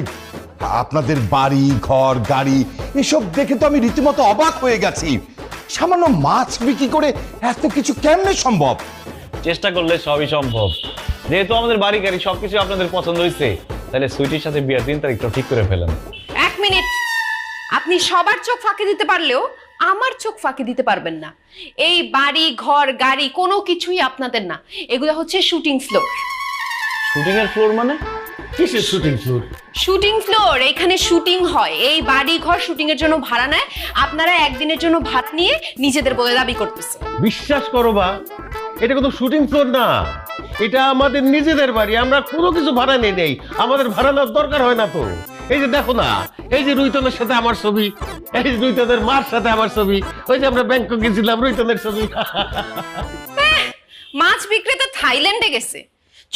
আপনাদের বাড়ি ঘর গাড়ি এসব দেখে তো আমি রীতিমতো অবাক হয়ে গেছি। সামান্য মাছ বিক্রি করে এত কিছু কেমনে সম্ভব? চেষ্টা করলে সবই সম্ভব। যেহেতু আমাদের বাড়ি গাড়ি সবকিছু আপনাদের পছন্দ হয়েছে, তাহলে সুইটির সাথে বিয়ের দিন তারিখটা ঠিক করে ফেলেন। 1 মিনিট, আপনি সবার চোখ ফাঁকি দিতে পারলেও আমার চোখ ফাঁকি দিতে পারবেন না। এই বাড়ি ঘর গাড়ি কোনো কিছুই আপনাদের না, এগুলো হচ্ছে শুটিং ফ্লোর। শুটিং এর ফ্লোর মানে? কিসের শুটিং ফ্লোর? শুটিং ফ্লোর, এখানে শুটিং হয়। এই বাড়ি ঘর শুটিং এর জন্য ভাড়া নেয়। আপনারা একদিনের জন্য ভাত নিয়ে নিজেদের বলে দাবি করতেছে। বিশ্বাস করো বা, এটা কোনো শুটিং ফ্লোর না, এটা আমাদের নিজেদের বাড়ি। আমরা কোনো কিছু ভাড়া নেই নেই, আমাদের ভাড়া নেওয়ার দরকার হয় না তো। এই যে দেখো না, এই যে রুইতনের সাথে আমার ছবি, এই যে রুইতনের মার সাথে আমার ছবি, ওই যে আমরা ব্যাংকক গেছিলাম, রুইতনের ছবি। মাছ বিক্রেতা থাইল্যান্ডে গেছে,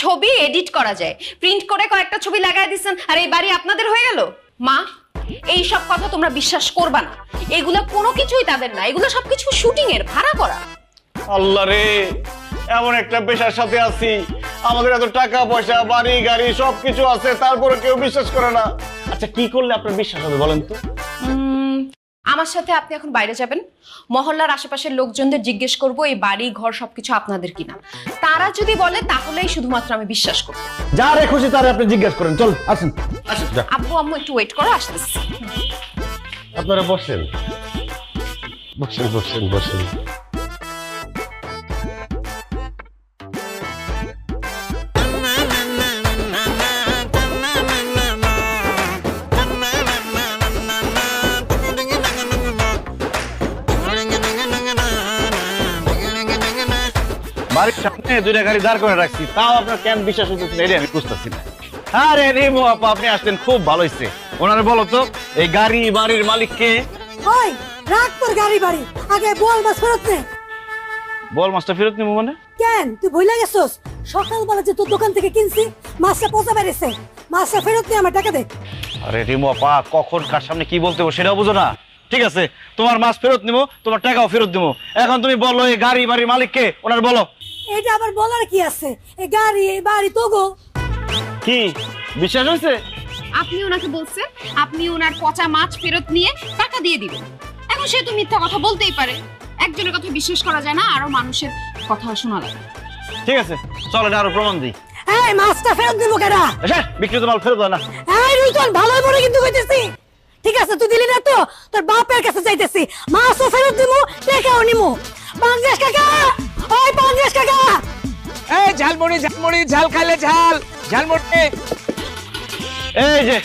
ছবি এডিট করা যায়, প্রিন্ট করে কয়েকটা ছবি লাগাই দিচ্ছেন, আর এই বাড়ি আপনাদের হয়ে গেল। মা, এই সব কথা তোমরা বিশ্বাস করবা না, এগুলা কোনো কিছুই তাদের না, এগুলো সবকিছু শুটিং এর, ভাড়া করা। আল্লাহ রে, এমন একটা পেশার সাথে আছি, আমাদের এত টাকা পয়সা বাড়ি গাড়ি সবকিছু আছে, তারপরে কেউ বিশ্বাস করে না। আচ্ছা, কি করলে আপনার বিশ্বাস হবে বলেন তো? আমার সাথে আপনি এখন বাইরে যাবেন, মহল্লার আশেপাশের লোকজনদের জিজ্ঞেস করব এই বাড়ি ঘর সবকিছু আপনাদের কিনা। তারা যদি বলে তাহলেই শুধুমাত্র আমি বিশ্বাস করব। যারে খুশি তারে আপনি জিজ্ঞেস করেন। চল আসেন, আসেন। আব্বু আম্মু একটু ওয়েট করো, আসতেছি। আপনারা বসেন, বসেন বসেন বসেন। বাড়ির সামনে 2টা গাড়ি দাঁড় করে রাখছি, তাও আপনার কেন বিশ্বাস হচ্ছে না, এটা আমি বুঝতেছি না। আরে রিমু আপা, আপনি আসছেন, খুব ভালো হয়েছে। ওনারে বলো তো, এই গাড়ি বাড়ির মালিক কে? ওই রাখ তোর গাড়ি বাড়ি, আগে বল মাছ ফেরত নে। বল মাছটা ফেরত নিবো মানে? কেন তুই ভুলে গেছস সকালবেলা যে তোর দোকান থেকে কিনছি মাছটা পচা বেড়েছে, মাছটা ফেরত নে, আমার টাকা দে। আরে রিমু আপা, কখন কার সামনে কি বলতে হবে সেটাও বুঝো না? ঠিক আছে, তোমার মাছ ফেরত নিবো, তোমার টাকাও ফেরত দিবো। এখন তুমি বলো, এই গাড়ি বাড়ির মালিক কে? ওনার বলো। এটা আবার বলার কি আছে? এই গাড়ি এই বাড়ি তো গো। কি বিশ্বাস হয়েছে? আপনি ওনাকে বলছেন আপনি ওনার পচা মাছ ফেরত নিয়ে টাকা দিয়ে দিবেন। এখন সে তো মিথ্যা কথা বলতেই পারে, একজনের কথা বিশ্বাস করা যায় না, আরো মানুষের কথা শোনা লাগে। ঠিক আছে, চল এটা আরো প্রমাণ দিই। এই মাছটা ফেরত দিব কেডা? বিক্রিত মাল ফেরত হয় না। এই রুইতন, ভালোই বড় কিন্তু কইতেছি। ঠিক আছে, তুই দিলি না তো, তোর বাপের কাছে যাইতেছি, মাছও ফেরত দিমু, টাকাও নিমু। বাংলাদেশ কাকা, ওই বাংলাদেশ কাকা। এই ঝালমুড়ি ঝালমুড়ি, ঝাল খাইলে ঝাল, ঝালমুড়ি। এই যে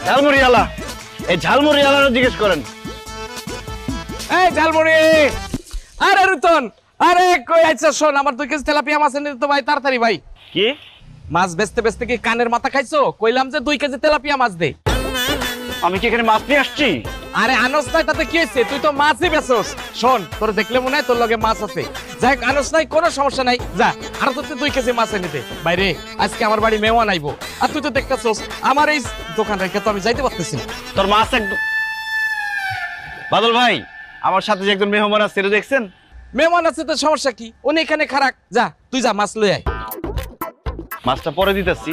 ঝালমুড়ি আলা, এই ঝালমুড়ি আলার জিজ্ঞেস করেন। এই ঝালমুড়ি। আরে রুতন, আরে কই আইছা? শোন, আমার 2 কেজি তেলাপিয়া মাছ এনে দিতে ভাই, তাড়াতাড়ি ভাই। কি মাছ বেচতে বেচতে কি কানের মাথা খাইছো? কইলাম যে 2 কেজি তেলাপিয়া মাছ দে। আমি কি এখানে মাছ নিয়ে আসছি? আরে আনস নাই তাতে কি হয়েছে? তুই তো মাছই বেচোস। শোন, তোর দেখলে মনে হয় তোর লগে মাছ আছে। যাই হোক, আনস নাই, কোনো সমস্যা নাই। যা আর তোর 2 কেজি মাছ এনে দে। বাইরে আজকে আমার বাড়ি মেহমান আইবো, আর তুই তো দেখতেছস আমার এই দোকান রেখে তো আমি যাইতে পারতেছি না। তোর মাছ একদম। বাদল ভাই, আমার সাথে যে একজন মেহমান আছে, এটা দেখছেন? মেহমান আছে তো সমস্যা কি? উনি এখানে খারাপ। যা তুই যা মাছ লই আয়। মাছটা পরে দিতেছি,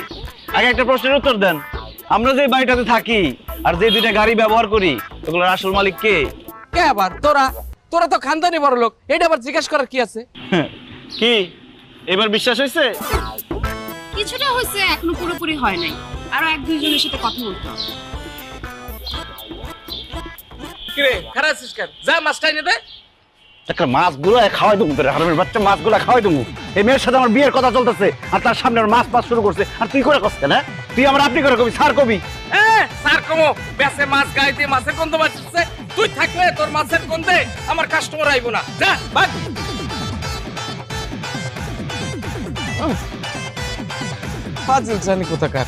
আগে একটা প্রশ্নের উত্তর দেন। আমরা যে বাড়িটাতে থাকি আর যে 2টা গাড়ি ব্যবহার করি, ওগুলোর আসল মালিক কে? কে আবার? তোরা। তোরা তো খানদানি বড় লোক, এটা আবার জিজ্ঞেস করার কি আছে? কি এবার বিশ্বাস হয়েছে? কিছুটা হয়েছে, এখনো পুরোপুরি হয় নাই। আরো 1-2 জনের সাথে কথা বলতে হবে। কি রে, খারাপ আছিস কেন? যা মাছটা এনে দে। একটা মাছগুলো খাওয়াই দেবো, হারামের বাচ্চা মাছগুলো খাওয়াই দেবো। এই মেয়ের সাথে আমার বিয়ের কথা চলতেছে, আর তার সামনে মাছ পাস শুরু করছে, আর তুই করে কষ্ট না? তুই আমার আপনি করে কবি, স্যার কবি। স্যার কমো, বেসে মাছ গাইতে মাছের গন্ধ বাজছে। তুই থাকলে তোর মাছের গন্ধে আমার কাস্টমার আইবো না। যা ভাগ। ফাজিল জানি কোথাকার।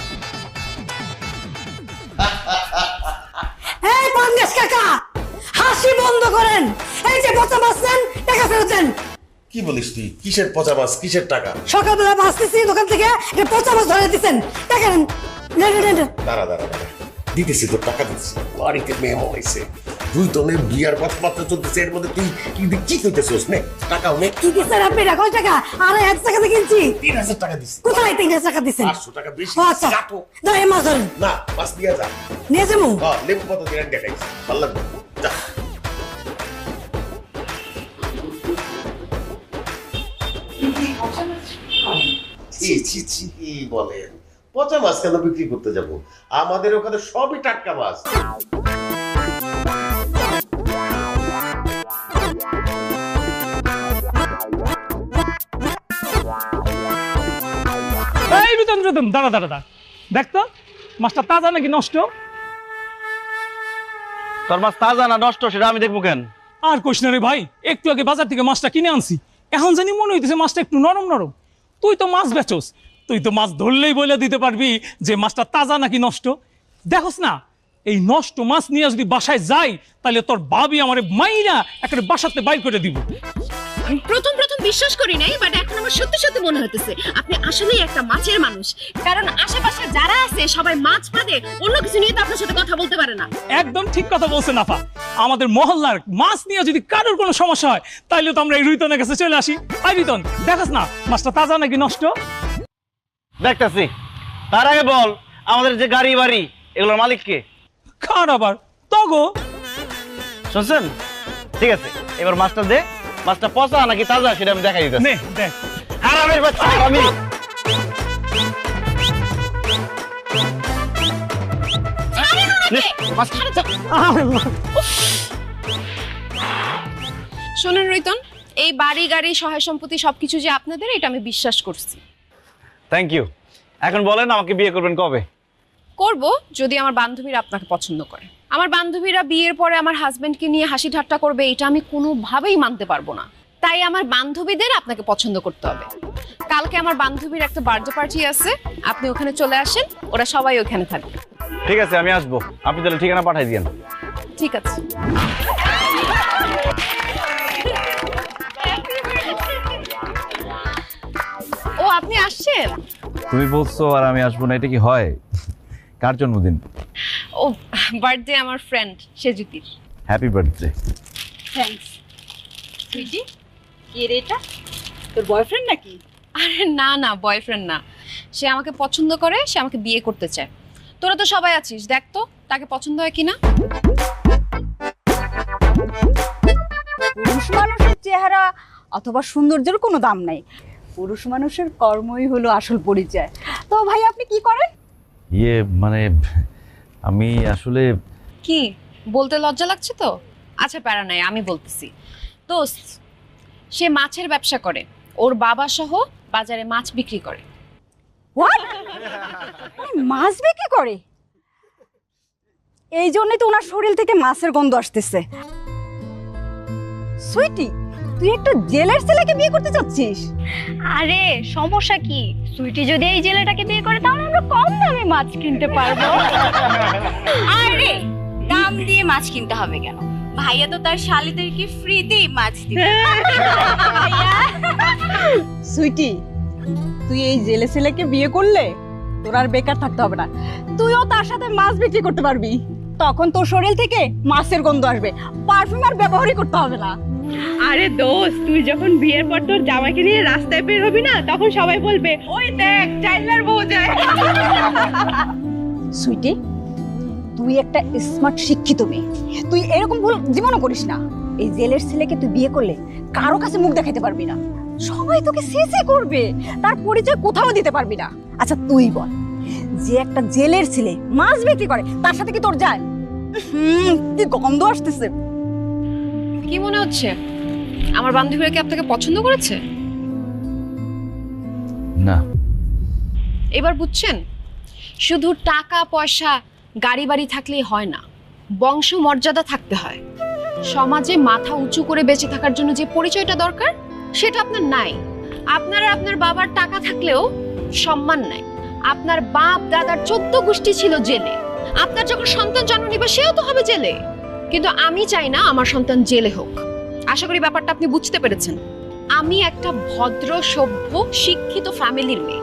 এই পাঙ্গাস কাকা, হাসি বন্ধ করেন। এই যে পচা মাছ নেন, টাকা ফেরত দেন। কি বলিস তুই? কিসের পচা মাছ, কিসের টাকা? সকালবেলা বাঁচতেছি দোকান থেকে, একটা পচা মাছ ধরে দিচ্ছেন, টাকা নেন। দাঁড়া দাঁড়া দাঁড়া, দিতেছি তো, টাকা দিচ্ছি। বাড়িতে মেহমান হয়েছে, 2 টনের বিয়ার কথাবার্তা চলতেছে, এর মধ্যে তুই কি কইতেছিস? নে টাকাও নে। কি দিচ্ছেন আপনি? কয় টাকা? 2,500 টাকা কিনছি। 3,000 টাকা দিচ্ছি। কোথায় 3,000 টাকা দিচ্ছেন? 800 টাকা বেশি। আচ্ছা ধর, এই মাছ ধরেন। না, মাছ নিয়ে যা। নিয়ে যাবো? হ্যাঁ, লেবু পাতা দিয়ে দেখাইছি, ভালো লাগবে। যা। ছি ছি ছি, কি বলেন? পচা মাছ কেন বিক্রি করতে যাব? আমাদের ওখানে সবই টাটকা মাছ। এই রতন রতন, দাঁড়া দাঁড়া দাঁড়া, দেখ তো মাছটা তাজা নাকি নষ্ট? তোর মাছ তাজা না নষ্ট সেটা আমি দেখবো কেন? আর কইস না রে ভাই, একটু আগে বাজার থেকে মাছটা কিনে আনছি, এখন জানি মনে হইতেছে মাছটা একটু নরম নরম। তুই তো মাছ বেচোস, তুই তো মাছ ধরলেই বলে দিতে পারবি যে মাছটা তাজা নাকি নষ্ট। দেখোস না, এই নষ্ট মাছ নিয়ে যদি বাসায় যাই, তাহলে তোর ভাবি আমারে মাইরা একটা বাসাতে বাইর করে দিব। প্রথম বিশ্বাস করি নাই, বাট এখন আমার সত্যি সত্যি মনে হতেছে আপনি আসলেই একটা মাছের মানুষ। কারণ আশেপাশে যারা আছে সবাই মাছ বাদে অন্য কিছু নিয়ে তো আপনার সাথে কথা বলতে পারে না। একদম ঠিক কথা বলছেন আপা। আমাদের মহল্লার মাছ নিয়ে যদি কারোর কোনো সমস্যা হয়, তাইলে তো আমরা এই রুইতনের কাছে চলে আসি। আই রুইতন, দেখাস না মাছটা তাজা নাকি নষ্ট? দেখতেছি। তার আগে বল, আমাদের যে গাড়ি বাড়ি এগুলোর মালিক কে? খার আবার তগো। শুনছেন? ঠিক আছে, এবার মাছটা দে। মাছটা পচা নাকি তাজা সেটা আমি দেখাই দিতেছি। নে দেখ। হারামের বাচ্চা আমি। শোনেন রৈতন, এই বাড়ি গাড়ি সহায় সম্পত্তি সবকিছু যে আপনাদের, এটা আমি বিশ্বাস করছি। Thank you. এখন বলেন আমাকে বিয়ে করবেন কবে? করব যদি আমার বান্ধবীরা আপনাকে পছন্দ করে। আমার বান্ধবীরা বিয়ের পরে আমার হাজবেন্ডকে নিয়ে হাসি ঠাট্টা করবে, এটা আমি কোনোভাবেই মানতে পারবো না। তাই আমার বান্ধবীদের আপনাকে পছন্দ করতে হবে। কালকে আমার বান্ধবীর একটা বার্থডে পার্টি আছে, আপনি ওখানে চলে আসেন, ওরা সবাই ওখানে থাকবে। ঠিক আছে, আমি আসবো। আপনি তাহলে ঠিকানা পাঠাই দিয়েন। ঠিক আছে। ও, আপনি আসছেন? তুমি বলছো আর আমি আসবো না, এটা কি হয়? কার জন্মদিন? ও, বার্থডে আমার ফ্রেন্ড সেজুতির। Happy birthday. থ্যাঙ্কস। সুইটি, কে রে এটা? তোর বয়ফ্রেন্ড নাকি? আরে না না, বয়ফ্রেন্ড না। সে আমাকে পছন্দ করে, সে আমাকে বিয়ে করতে চায়। তোরা তো সবাই আছিস, দেখ তো তাকে পছন্দ হয় কিনা। পুরুষ মানুষের চেহারা অথবা সৌন্দর্যের কোনো দাম নাই, পুরুষ মানুষের কর্মই হলো আসল পরিচয়। তো ভাই আপনি কি করেন? মানে আমি আসলে কি বলতে লজ্জা লাগছে তো? আচ্ছা প্যারা নাই, আমি বলতেছি। দোস্ত, সে মাছের ব্যবসা করে, ওর বাবা সহ বাজারে মাছ বিক্রি করে। হোয়াট? মাছ বিক্রি করে? এই জন্যই তো ওনার শরীর থেকে মাছের গন্ধ আসতেছে। সুইটি, তুই একটা জেলের ছেলেকে বিয়ে করতে চাচ্ছিস? আরে সমস্যা কি, সুইটি যদি এই জেলেটাকে বিয়ে করে তাহলে আমরা কম দামে মাছ কিনতে পারবো। আরে দাম দিয়ে মাছ কিনতে হবে কেন? ভাইয়া তো তার শালিদেরকে ফ্রিতেই মাছ দিবে। ভাইয়া সুইটি, তুই এই জেলে ছেলেকে বিয়ে করলে তোর আর বেকার থাকতে হবে না, তুইও তার সাথে মাছ বিক্রি করতে পারবি। তখন তোর শরীর থেকে মাছের গন্ধ আসবে, পারফিউম আর ব্যবহারই করতে হবে না। আরে দোস্ত, তুই যখন বিয়ের পর তোর জামাইকে নিয়ে রাস্তায় বের হবি না, তখন সবাই বলবে ওই দেখ চাইলার বউ যায়। সুইটি, তুই একটা স্মার্ট শিক্ষিত মেয়ে, তুই এরকম ভুল জীবনও করিস না। এই জেলের ছেলেকে তুই বিয়ে করলে কারো কাছে মুখ দেখাতে পারবি না, সবাই তোকে সিসি করবে, তার পরিচয় কোথাও দিতে পারবি না। আচ্ছা তুই বল, যে একটা জেলের ছেলে মাছ বিক্রি করে তার সাথে কি তোর যায়? কি গন্ধ আসতেছে। কি মনে হচ্ছে আমার বান্ধবীরা কি আপনাকে পছন্দ করেছে? না। এবার বুঝছেন, শুধু টাকা পয়সা গাড়ি বাড়ি থাকলেই হয় না, বংশ মর্যাদা থাকতে হয়। সমাজে মাথা উঁচু করে বেঁচে থাকার জন্য যে পরিচয়টা দরকার সেটা আপনার নাই। আপনার আর আপনার বাবার টাকা থাকলেও সম্মান নাই। আপনার বাপ দাদার 14 গোষ্ঠী ছিল জেলে, আপনার যখন সন্তান জন্ম নিবে সেও তো হবে জেলে। কিন্তু আমি চাই না আমার সন্তান জেলে হোক। আশা করি ব্যাপারটা আপনি বুঝতে পেরেছেন। আমি একটা ভদ্র সভ্য শিক্ষিত ফ্যামিলির মেয়ে,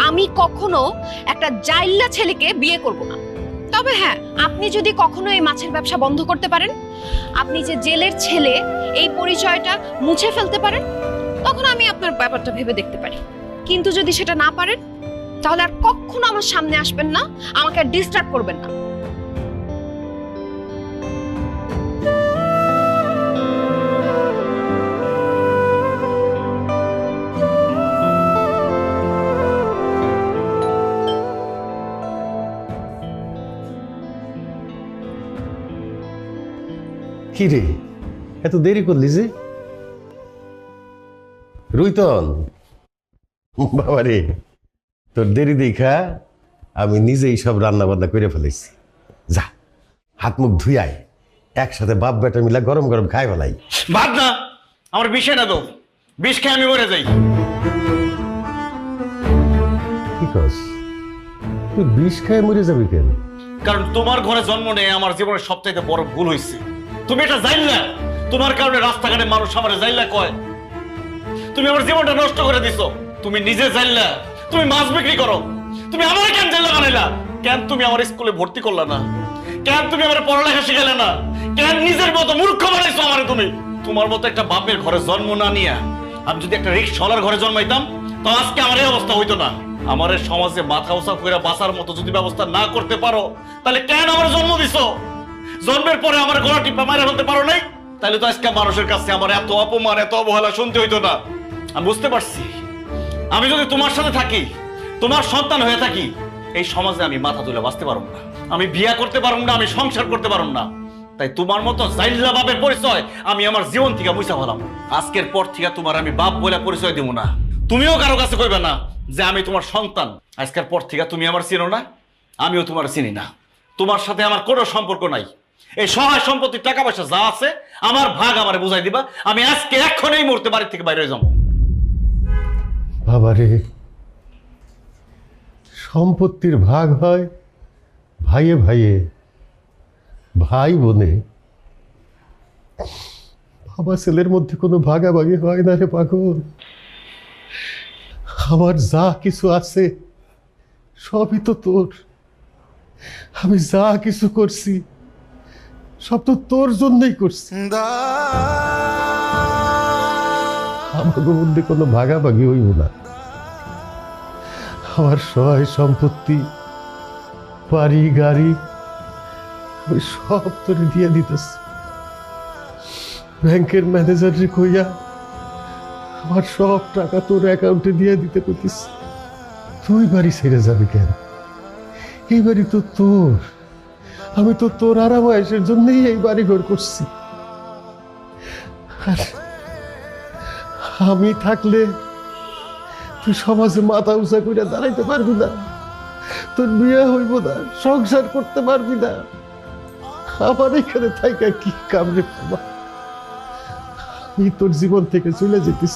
আমি কখনো একটা জাইল্লা ছেলেকে বিয়ে করব না। তবে হ্যাঁ, আপনি যদি কখনো এই মাছের ব্যবসা বন্ধ করতে পারেন, আপনি যে জেলের ছেলে এই পরিচয়টা মুছে ফেলতে পারেন, তখন আমি আপনার ব্যাপারটা ভেবে দেখতে পারি। কিন্তু যদি সেটা না পারেন, তাহলে আর কখনো আমার সামনে আসবেন না, আমাকে আর ডিস্টার্ব করবেন না। কি রে, এত দেরি করলি যে? রুইতন বাবা রে, তোর দেরি দেখা আমি নিজেই সব রান্না বান্না করে ফেলেছি। যা হাত মুখ ধুয়াই, একসাথে বাপ বেটা মিলা গরম গরম খাই ফেলাই। ভাত না, আমার বিষে না তো, বিষ খেয়ে আমি মরে যাই। কি কস? তুই বিষ খায় মরে যাবি কেন? কারণ তোমার ঘরে জন্ম নেই আমার জীবনের সবচাইতে বড় ভুল হয়েছে। তুমি এটা জাইল্লা, তোমার কারণে রাস্তাঘাটে মানুষ আমার জাইল্লা কয়। তুমি আমার জীবনটা নষ্ট করে দিছো। তুমি নিজে জাইল্লা, তুমি মাছ বিক্রি করো। তুমি আমার কেন জাইল্লা বানাইলা? কেন তুমি আমার স্কুলে ভর্তি করলা না? কেন তুমি আমার পড়ালেখা শিখালে না? কেন নিজের মতো মূর্খ বানাইছো আমারে তুমি? তোমার মতো একটা বাপের ঘরে জন্ম না নিয়া আমি যদি একটা রিক্সাওয়ালার ঘরে জন্মাইতাম, তো আজকে আমার এই অবস্থা হইতো না। আমার সমাজে মাথা উঁচা করে বাঁচার মতো যদি ব্যবস্থা না করতে পারো, তাহলে কেন আমার জন্ম দিছো? জন্মের পরে আমার গলা টিপা মারা ফেলতে পারো নাই? তাহলে তো আজকে মানুষের কাছে আমার এত অপমান, এত অবহেলা শুনতে হইতো না। আমি বুঝতে পারছি, আমি যদি তোমার সাথে থাকি, তোমার সন্তান হয়ে থাকি, এই সমাজে আমি মাথা তুলে বাঁচতে পারব না, আমি বিয়ে করতে পারব না, আমি সংসার করতে পারব না। তাই তোমার মতো জাইল্লা বাপের পরিচয় আমি আমার জীবন থেকে মুছা ফেলাম। আজকের পর থেকে তোমার আমি বাপ বলে পরিচয় দিব না। তুমিও কারো কাছে কইবে না যে আমি তোমার সন্তান। আজকের পর থেকে তুমি আমার চিনো না, আমিও তোমার চিনি না। তোমার সাথে আমার কোনো সম্পর্ক নাই। এই সহায় সম্পত্তির টাকা পয়সা যা আছে আমার ভাগ আমারে বুঝাই দিবা। আমি আজকে এখন এই মুহূর্তে বাড়ি থেকে বাইরে যাবো। বাবারে, সম্পত্তির ভাগ হয় ভাইয়ে ভাইয়ে, ভাই বোনে। বাবা ছেলের মধ্যে কোনো ভাগাভাগি হয় না রে পাগল। আমার যা কিছু আছে সবই তো তোর। আমি যা কিছু করছি সব তো তোর জন্যই করছি। আমার মধ্যে কোনো ভাগাভাগি হইব না। আমার সহায় সম্পত্তি, বাড়ি গাড়ি আমি সব তোরে দিয়ে দিতেছি। ব্যাংকের ম্যানেজারে কইয়া আমার সব টাকা তোর অ্যাকাউন্টে দিয়ে দিতে কইতেছি। তুই বাড়ি ছেড়ে যাবি কেন? এই বাড়ি তো তোর। আমি তো তোর আরামায়েশের জন্যই এই বাড়ি ঘর করছি। আর আমি থাকলে তুই সমাজে মাথা উঁচা করে দাঁড়াইতে পারবি না, তোর বিয়ে হইব না, সংসার করতে পারবি না। আমার এখানে থাইকা কি কামড়ে বাবা? এই তোর জীবন থেকে চলে যেতিস,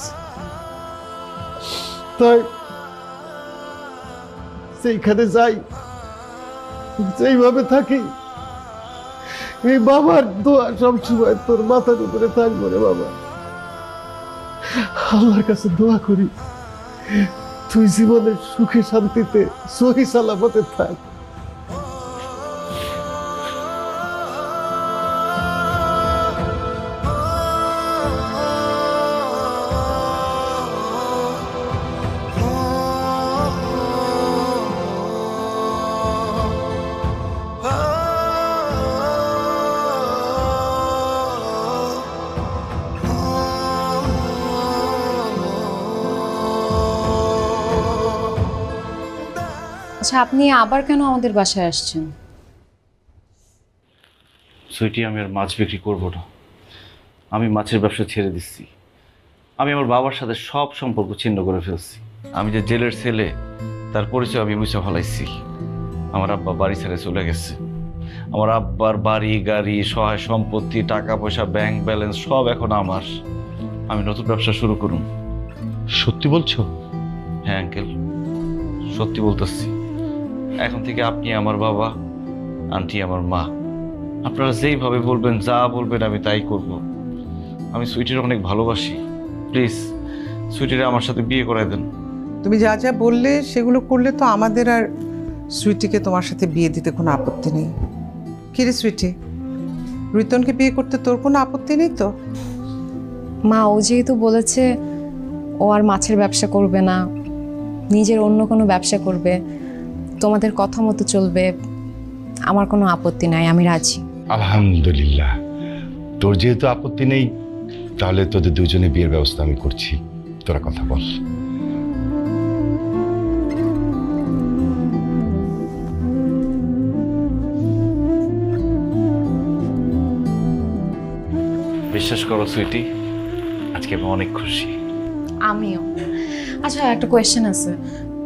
তাই সেইখানে যাই, যেইভাবে থাকি, এই বাবার দোয়া সবসময় তোর মাথার উপরে থাকবো রে বাবা। আল্লাহর কাছে দোয়া করি তুই জীবনে সুখে শান্তিতে সহি সালামতে থাক। আচ্ছা, আপনি আবার কেন আমাদের বাসায় আসছেন? সুইটি, আমি আর মাছ বিক্রি করবো না। আমি মাছের ব্যবসা ছেড়ে দিচ্ছি। আমি আমার বাবার সাথে সব সম্পর্ক ছিন্ন করে ফেলছি। আমি যে জেলের ছেলে তার পরিচয় আমি মুছে ফেলাইছি। আমার আব্বা বাড়ি ছেড়ে চলে গেছে। আমার আব্বার বাড়ি গাড়ি সহায় সম্পত্তি টাকা পয়সা ব্যাংক ব্যালেন্স সব এখন আমার। আমি নতুন ব্যবসা শুরু করুন। সত্যি বলছো? হ্যাঁ আঙ্কেল, সত্যি বলতেছি। এখন থেকে আপনি আমার বাবা, আন্টি আমার মা। আপনারা যেইভাবে বলবেন, যা বলবেন আমি তাই করব। আমি সুইটির অনেক ভালোবাসি। প্লিজ সুইটির আমার সাথে বিয়ে করাই দেন। তুমি যা যা বললে সেগুলো করলে তো আমাদের আর সুইটিকে তোমার সাথে বিয়ে দিতে কোনো আপত্তি নেই। কি রে সুইটি, রুইতনকে বিয়ে করতে তোর কোনো আপত্তি নেই তো? মা, ও যেহেতু বলেছে ও আর মাছের ব্যবসা করবে না, নিজের অন্য কোনো ব্যবসা করবে, তোমাদের কথা মতো চলবে, আমার কোনো আপত্তি নাই, আমি রাজি। আলহামদুলিল্লাহ, তোর যেহেতু আপত্তি নেই তাহলে তোদের দুজনে বিয়ের ব্যবস্থা আমি করছি। তোরা কথা বল। বিশ্বাস করো সুইটি, আজকে আমি অনেক খুশি। আমিও। আচ্ছা, একটা কোয়েশ্চেন আছে,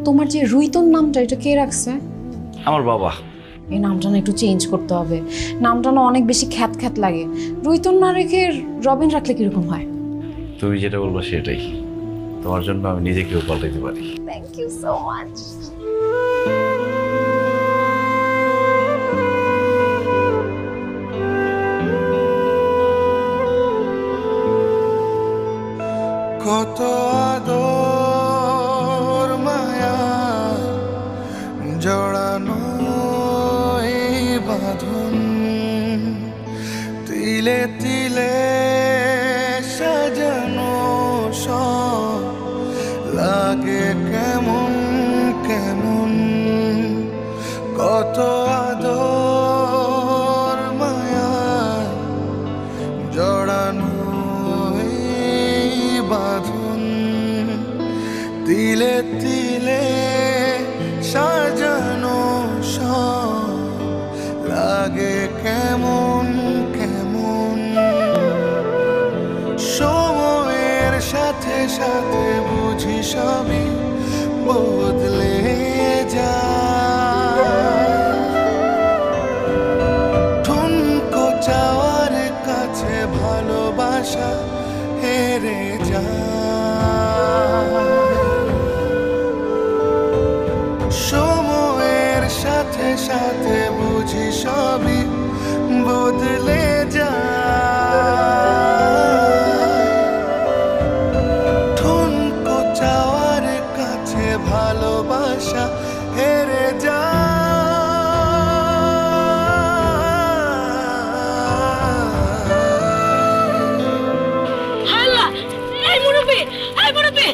তোমার যে রুইতন নামটা এটা কে রাখছে? আমার বাবা। এই নামটা না একটু চেঞ্জ করতে হবে, নামটা না অনেক বেশি খ্যাত খ্যাত লাগে। রুইতন না রেখে রবিন রাখলে কিরকম হয়? তুমি যেটা বলবো সেটাই। তোমার জন্য আমি নিজেকেও পাল্টাইতে পারি। Thank you so much. কত আদর মায়া জড়ানো এই বাঁধন, তিলে তিলে সাজানো সব লাগে কেমন কেমন। কত আদর মায়া জড়ানো এই বাঁধন, তিলে তিলে সাজানো সব লাগে কেমন কেমন। সময়ের সাথে সাথে বুঝি সবই বদলে যায়, ঠুনকো চাওয়ার কাছে ভালোবাসা হেরে যায়। সময়ের সাথে সাথে বুঝি সবই বদলে যায়, ঠুনকো চাওয়ার কাছে ভালোবাসা হেরে হাল্লা, এই মুরব্বি, এই মুরব্বি,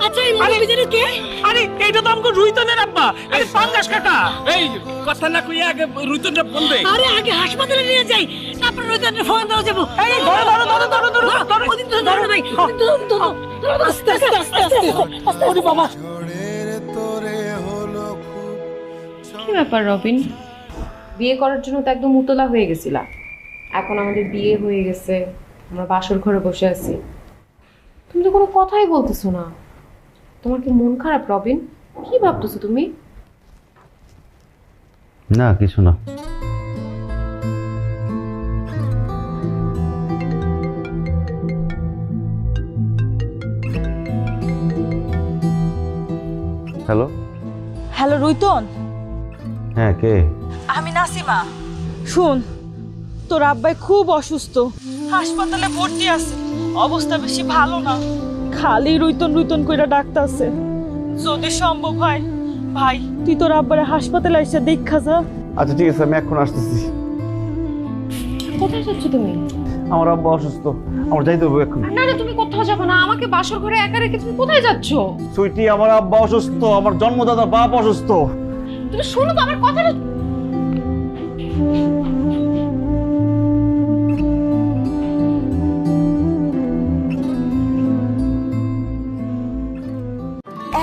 আচ্ছা এই মুরব্বি যেন কে? আরে এইটা তো আমাকে রুইতনের আব্বা, আরে পাঙ্গাস কাকা। এই কথা না কইয়া আগে রুইতনটা ফোন দে। আরে আগে হাসপাতালে নিয়ে যাই, তারপর রোজগারের ফোন দাও যাবো। এই ধরো ধরো ধরো ধরো ধরো ধরো। ওদিন তো ধরো ভাই, আস্তে আস্তে আস্তে আস্তে। ওরে বাবা, কি ব্যাপার রবিন, বিয়ে করার জন্য তো একদম উতলা হয়ে গেছিলা, এখন আমাদের বিয়ে হয়ে গেছে, আমরা বাসর ঘরে বসে আছি, তুমি তো কোনো কথাই বলতেছো না। তোমার কি মন খারাপ রবিন? কি ভাবতেছো তুমি? না, কিছু না। হ্যালো। হ্যালো রুইতন, হ্যাঁ কে? আমি নাসিমা। শুন, তোর আব্বাই খুব অসুস্থ, হাসপাতালে ভর্তি আছে, অবস্থা বেশি ভালো না। খালি রুইতন রুইতন কইরা ডাকতাছে। যদি সম্ভব হয় ভাই, তুই তোর আব্বারে হাসপাতালে এসে দেখা যা। আচ্ছা ঠিক আছে, আমি এখন আসতেছি। কোথায় যাচ্ছ তুমি? আমার আব্বা অসুস্থ, আমার যাইতে হবে এখন। না না, তুমি কোথাও যাবে না, আমাকে বাসর ঘরে একা রেখে তুমি কোথায় যাচ্ছ? সুইটি, আমার আব্বা অসুস্থ, আমার জন্মদাতা বাপ অসুস্থ। তুমি শোনো তো আমার কথাটা।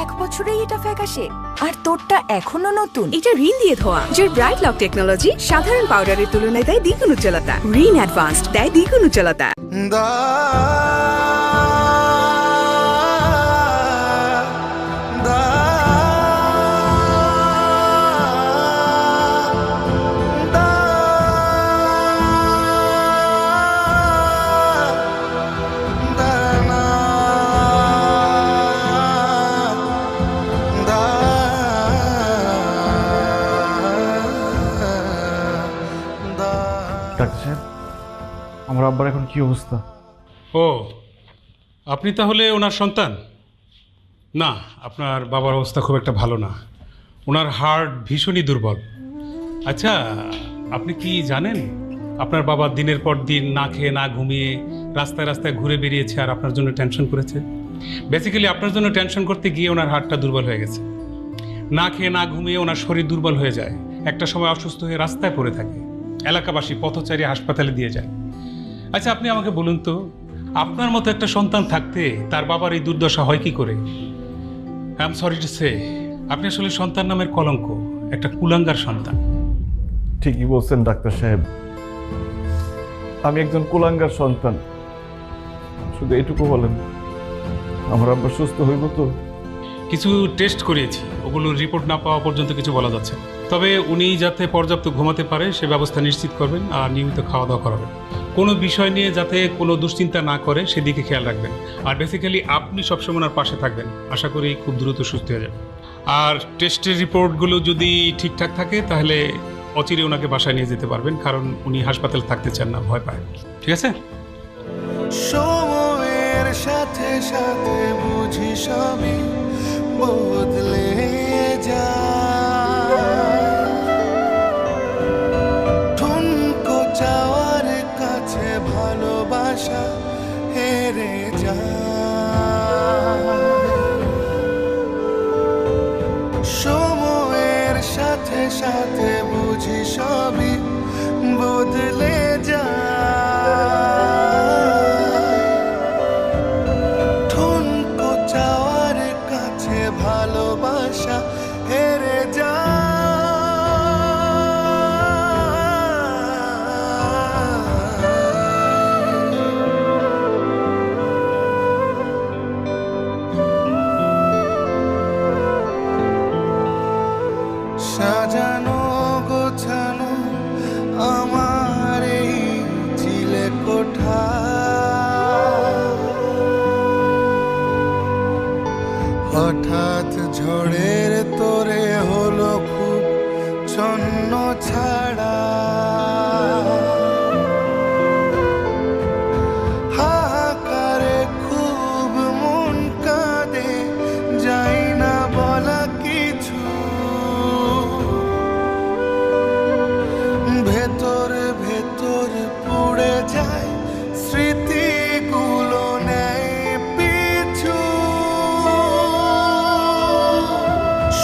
এক বছরেই এটা ফ্যাকাশে আর তোরটা এখনো নতুন। এটা রিন দিয়ে ধোয়া, যার ব্রাইট লক টেকনোলজি সাধারণ পাউডারের তুলনায় দেয় দ্বিগুণ উজ্জ্বলতা। রিন অ্যাডভান্সড দেয় দ্বিগুণ উজ্জ্বলতা। ডাক্তার সাহেব, আমার আব্বার এখন কি অবস্থা? ও, আপনি তাহলে ওনার সন্তান? না, আপনার বাবার অবস্থা খুব একটা ভালো না, ওনার হার্ট ভীষণই দুর্বল। আচ্ছা, আপনি কি জানেন আপনার বাবা দিনের পর দিন না খেয়ে না ঘুমিয়ে রাস্তায় রাস্তায় ঘুরে বেরিয়েছে আর আপনার জন্য টেনশন করেছে? বেসিক্যালি আপনার জন্য টেনশন করতে গিয়ে ওনার হার্টটা দুর্বল হয়ে গেছে। না খেয়ে না ঘুমিয়ে ওনার শরীর দুর্বল হয়ে যায়, একটা সময় অসুস্থ হয়ে রাস্তায় পড়ে থাকে, এলাকাবাসী পথচারী হাসপাতালে দিয়ে যায়। আচ্ছা, আপনি আমাকে বলুন তো, আপনার মতো একটা সন্তান থাকতে তার বাবার এই দুর্দশা হয় কি করে? I am sorry to say, আপনি আসলে সন্তান নামের কলঙ্ক, একটা কুলাঙ্গার সন্তান। ঠিকই বলছেন ডাক্তার সাহেব, আমি একজন কুলাঙ্গার সন্তান। শুধু এটুকু বলেন, আমার আব্বা সুস্থ হইব তো? কিছু টেস্ট করিয়েছি, ওগুলোর রিপোর্ট না পাওয়া পর্যন্ত কিছু বলা যাচ্ছে না। তবে উনি যাতে পর্যাপ্ত ঘুমাতে পারে সে ব্যবস্থা নিশ্চিত করবেন আর নিয়মিত খাওয়া দাওয়া করাবেন। কোনো বিষয় নিয়ে যাতে কোনো দুশ্চিন্তা না করে সেদিকে খেয়াল রাখবেন। আর বেসিক্যালি আপনি সবসময় ওনার পাশে থাকবেন, আশা করি খুব দ্রুত সুস্থ হয়ে যাবে। আর টেস্টের রিপোর্টগুলো যদি ঠিকঠাক থাকে তাহলে অচিরে ওনাকে বাসায় নিয়ে যেতে পারবেন, কারণ উনি হাসপাতালে থাকতে চান না, ভয় পায়। ঠিক আছে? সময়ের সাথে সাথে বুঝি সবই বদলে যায়, ঠুনকো চাওয়ার কাছে ভালোবাসা হেরে যায়। সময়ের সাথে সাথে বুঝি সবই বদলে যায়, ঠুনকো চাওয়ার কাছে ভালোবাসা হেরে সাজানো গোছানো আমার এই চিলে কোঠা, হঠাৎ ঝড়ের তোরে হলো খুব ছন্ন ছাড়া, হাহাকারে খুব মন কাঁদে, যাই না বলা কিছু, ভেতর ভেতর পুড়ে যায় স্মৃতিগুলো নেয় পিছু।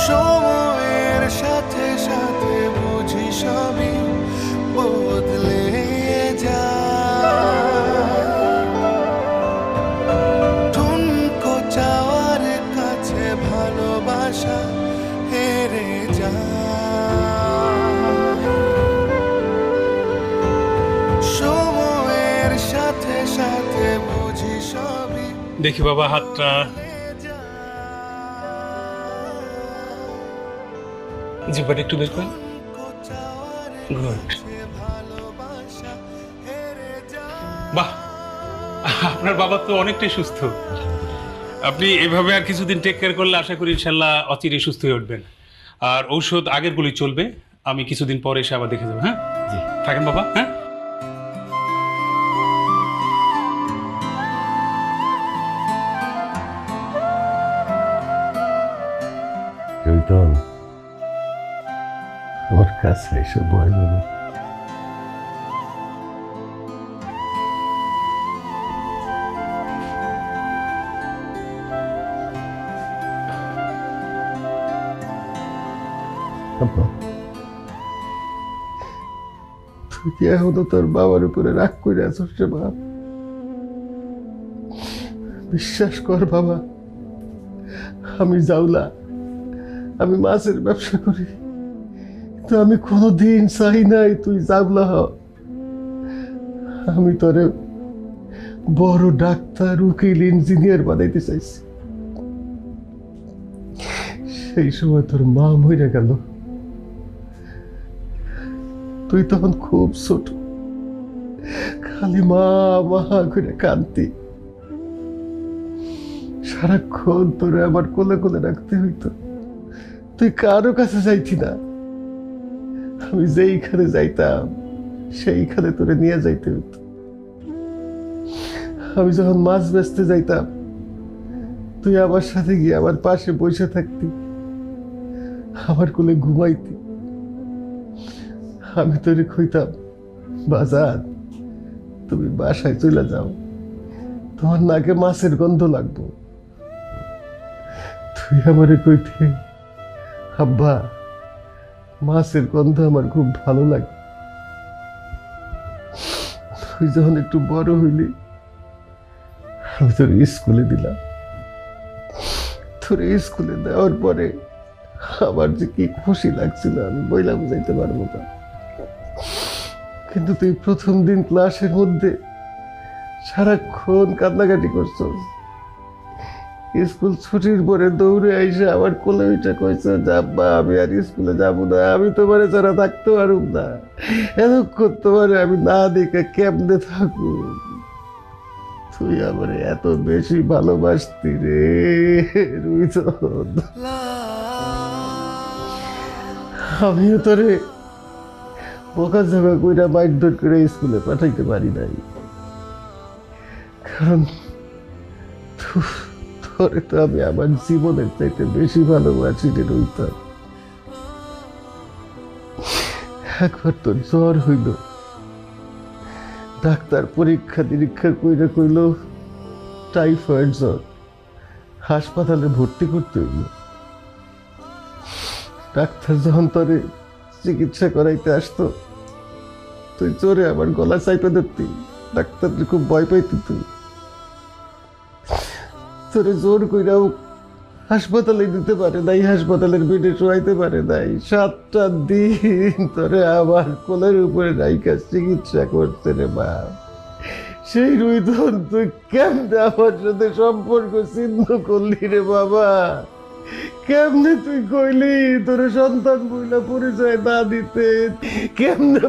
সময়ের সাথে সাথে বুঝি সবই বদলে যায়, ঠুনকো চাওয়ার কাছে ভালোবাসা হেরে যায়, সময়ের সাথে সাথে বুঝি সবই। দেখি বাবা হাতটা, জিহ্বাটা একটু বের করেন। গুড, বাহ, আপনার বাবা তো অনেকটাই সুস্থ। আপনি এভাবে আর কিছুদিন টেক কেয়ার করলে আশা করি ইনশাল্লাহ অচিরে সুস্থ হয়ে উঠবেন। আর ঔষধ আগের গুলি চলবে, আমি কিছুদিন পরে এসে আবার দেখে যাবো। হ্যাঁ জি, থাকেন বাবা। হ্যাঁ রুইতন, আমার কাছে এসে ভয় হলো। তুই কি এখনো তোর বাবার উপরে রাগ করে আছিস রে বাপ? বিশ্বাস কর বাবা, আমি জাউলা, আমি মাছের ব্যবসা করি, তো আমি কোনোদিন চাই নাই তুই জাউলা হ। আমি তোরে বড় ডাক্তার, উকিল, ইঞ্জিনিয়ার বানাইতে চাইছি। সেই সময় তোর মা মরে গেল, তুই তখন খুব ছোট, খালি মা মা করে কাঁদতি। সারাক্ষণ তোরে আমার কোলে কোলে রাখতে হইতো, তুই কারো কাছে যাইতি না। আমি যেইখানে যাইতাম সেইখানে তোরে নিয়ে যাইতে হইতো। আমি যখন মাছ বেচতে যাইতাম, তুই আমার সাথে গিয়ে আমার পাশে বসে থাকতি, আমার কোলে ঘুমাইতি। আমি তোরে কইতাম, বাজার তুমি বাসায় চলে যাও, তোমার নাকে মাছের গন্ধ লাগবো। তুই আমারে কইতে, আব্বা মাছের গন্ধ আমার খুব ভালো লাগে। তুই যখন একটু বড় হইলি, আমি তোর স্কুলে দিলাম। তোর স্কুলে দেওয়ার পরে আমার যে কি খুশি লাগছিল আমি বইলা বুঝাইতে পারবো না। কিন্তু তুই প্রথম দিন ক্লাসের মধ্যে সারাক্ষণ কান্নাকাটি করছো। স্কুল ছুটির পরে দৌড়ে আইসা আমার কোলে ওইটা কইছো, আব্বা আমি আর স্কুলে যাবো না, আমি তোমারে ছাড়া থাকতে পারুম না, এতক্ষণ তোমারে আমি না দেখে কেমনে থাকবো। তুই আমার এত বেশি ভালোবাসতি রে রুইতন। আমিও তোরে বকাঝকা কইরা মারধর করে স্কুলে পাঠাইতে পারি নাই, কারণ তোরে তো আমি আমার জীবনের চাইতে বেশি ভালোবাসি রে রুইতন। একবার তোর জ্বর হইল, ডাক্তার পরীক্ষা নিরীক্ষা কইরা কইল টাইফয়েড জ্বর, হাসপাতালে ভর্তি করতে হইল। ডাক্তার যখন তোরে চিকিৎসা করাইতে আসতো, তুই জোরে আমার গলা চাইপে ধরতি, ডাক্তার খুব ভয় পাইতি। তুই তোরে জোর কইরাও হাসপাতালে দিতে পারে নাই, হাসপাতালের বেডে শোয়াইতে পারে নাই। 7টা দিন তোরে আমার কোলের উপরে রাইখা চিকিৎসা করতে রে মা। সেই রুইতন তুই কেমনে আমার সাথে সম্পর্ক ছিন্ন করলি রে বাবা? কেমনে তুই কইলি তোর সন্তান বইলা পরিচয় না দিতে? কেমনে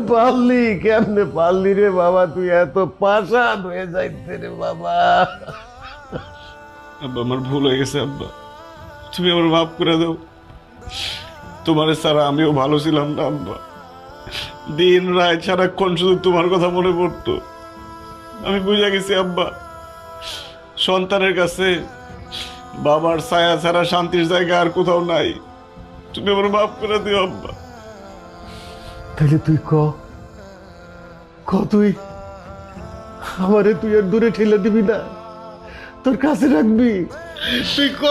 পারলি রে বাবা তুই এত পাষাণ হয়ে যাইতে রে বাবা? আব্বা আমার ভুল হয়ে গেছে আব্বা, তুমি আমার মাফ করে দাও। তোমার ছাড়া আমিও ভালো ছিলাম না আব্বা, দিন রাত সারাক্ষণ শুধু তোমার কথা মনে পড়তো। আমি বুঝে গেছি আব্বা, সন্তানের কাছে বাবার ছায়া ছাড়া শান্তির জায়গা আর কোথাও নাই। তুমি আমার মাফ করে দিও আব্বা। তাহলে তুই ক তুই আমারে তুই আর দূরে ঠেলে দিবি না, তোর কাছে রাখবি? তুই ক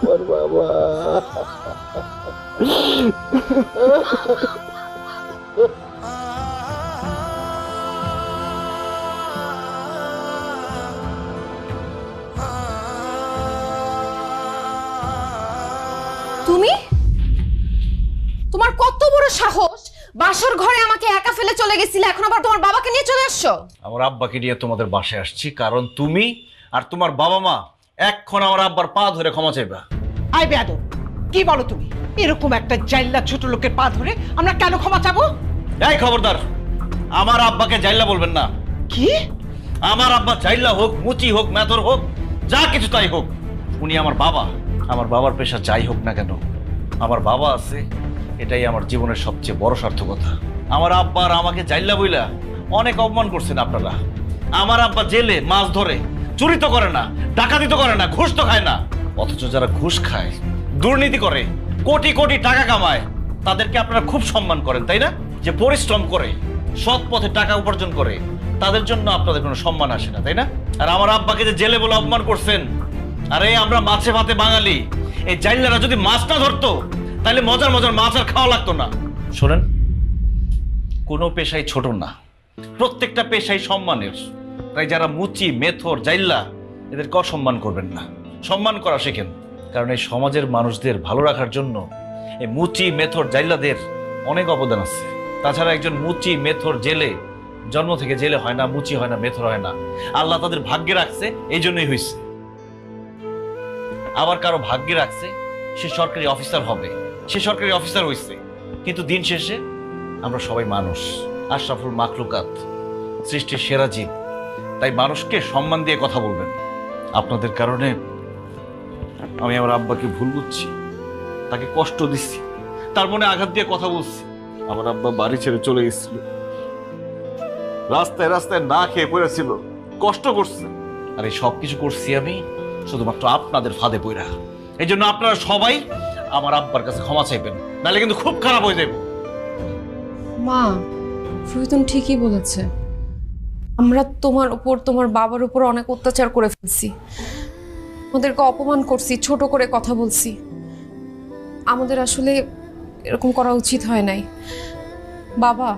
আমার বাবা। তুমি, তোমার কত বড় সাহস, বাসর ঘরে আমাকে একা ফেলে চলে গেছিলে, এখন আবার তোমার বাবাকে নিয়ে চলে আসছো? আমার আব্বাকে নিয়ে তোমাদের বাসায় আসছি কারণ তুমি আর তোমার বাবা মা এখন আমার আব্বার পা ধরে ক্ষমা চাইবা। আই বেয়াদব, কি বলো তুমি? এরকম একটা জাইল্লা ছোট লোকের পা ধরে আমরা কেন ক্ষমা চাবো? এই খবরদার, আমার আব্বাকে জাইল্লা বলবেন না। কি আমার আব্বা জাইলা হোক, মুচি হোক, মেথর হোক, যা কিছু তাই হোক, উনি আমার বাবা। আমার বাবার পেশা যাই হোক না কেন, আমার বাবা আছে, এটাই আমার জীবনের সবচেয়ে বড় সার্থকতা। আমার আব্বা আর আমাকে জাইলা বইলা অনেক অপমান করছেন আপনারা। আমার আব্বা জেলে মাছ ধরে, চুরি তো করে না, ডাকাতি তো করে না, ঘুষ তো খায় না, অথচ যারা ঘুষ খায়, দুর্নীতি করে, কোটি কোটি টাকা কামায়, তাদেরকে আপনারা খুব সম্মান করেন, তাই না? যে পরিশ্রম করে, সৎ পথে টাকা উপার্জন করে, তাদের জন্য আপনাদের কোনো সম্মান আসে না, তাই না? আর আমার আব্বাকে যে জেলে বলে অপমান করছেন, আরে আমরা মাছে ভাতে বাঙালি, এই জাইলারা যদি মাছ না ধরতো তাহলে মজার মজার মাছ আর খাওয়া লাগতো না। শোনেন, কোনো পেশাই ছোট না, প্রত্যেকটা পেশাই সম্মানের। তাই যারা মুচি, মেথর, জাইল্লা, এদেরকে অসম্মান করবেন না, সম্মান করা শেখেন। কারণ এই সমাজের মানুষদের ভালো রাখার জন্য এই মুচি, মেথর, জাইল্লাদের অনেক অবদান আছে। তাছাড়া একজন মুচি, মেথর জেলে জন্ম থেকে জেলে হয় না, মুচি হয় না, মেথর হয় না, আল্লাহ তাদের ভাগ্যে রাখছে, এই জন্যই হয়েছে। আবার কারো ভাগ্যে রাখছে সে সরকারি অফিসার হবে, সে সরকারি অফিসার হয়েছে। কিন্তু দিন শেষে আমরা সবাই মানুষ, আশরাফুল মাখলুকাত, সৃষ্টির সেরা জীব। তাই মানুষকে সম্মান দিয়ে কথা বলবেন। আপনাদের কারণে আমি আমার আব্বাকে ভুল বুঝছি, তাকে কষ্ট দিচ্ছি, তার মনে আঘাত দিয়ে কথা বলছি। আমার আব্বা বাড়ি ছেড়ে চলে গেছিল, রাস্তায় রাস্তায় না খেয়ে পড়েছিল, কষ্ট করছে। আর এই সব কিছু করছি আমি শুধুমাত্র আপনাদের ফাঁদে পড়া। এই জন্য আপনারা সবাই আমার আব্বার কাছে ক্ষমা চাইবেন, নাহলে কিন্তু খুব খারাপ হয়ে যাবে। মা, রোহিতন ঠিকই বলেছে, আমরা তোমার উপর, তোমার বাবার উপর অনেক অত্যাচার করে ফেলছি, ওদেরকে অপমান করছি, ছোট করে কথা বলছি। আমাদের আসলে এরকম করা উচিত হয় নাই। বাবা,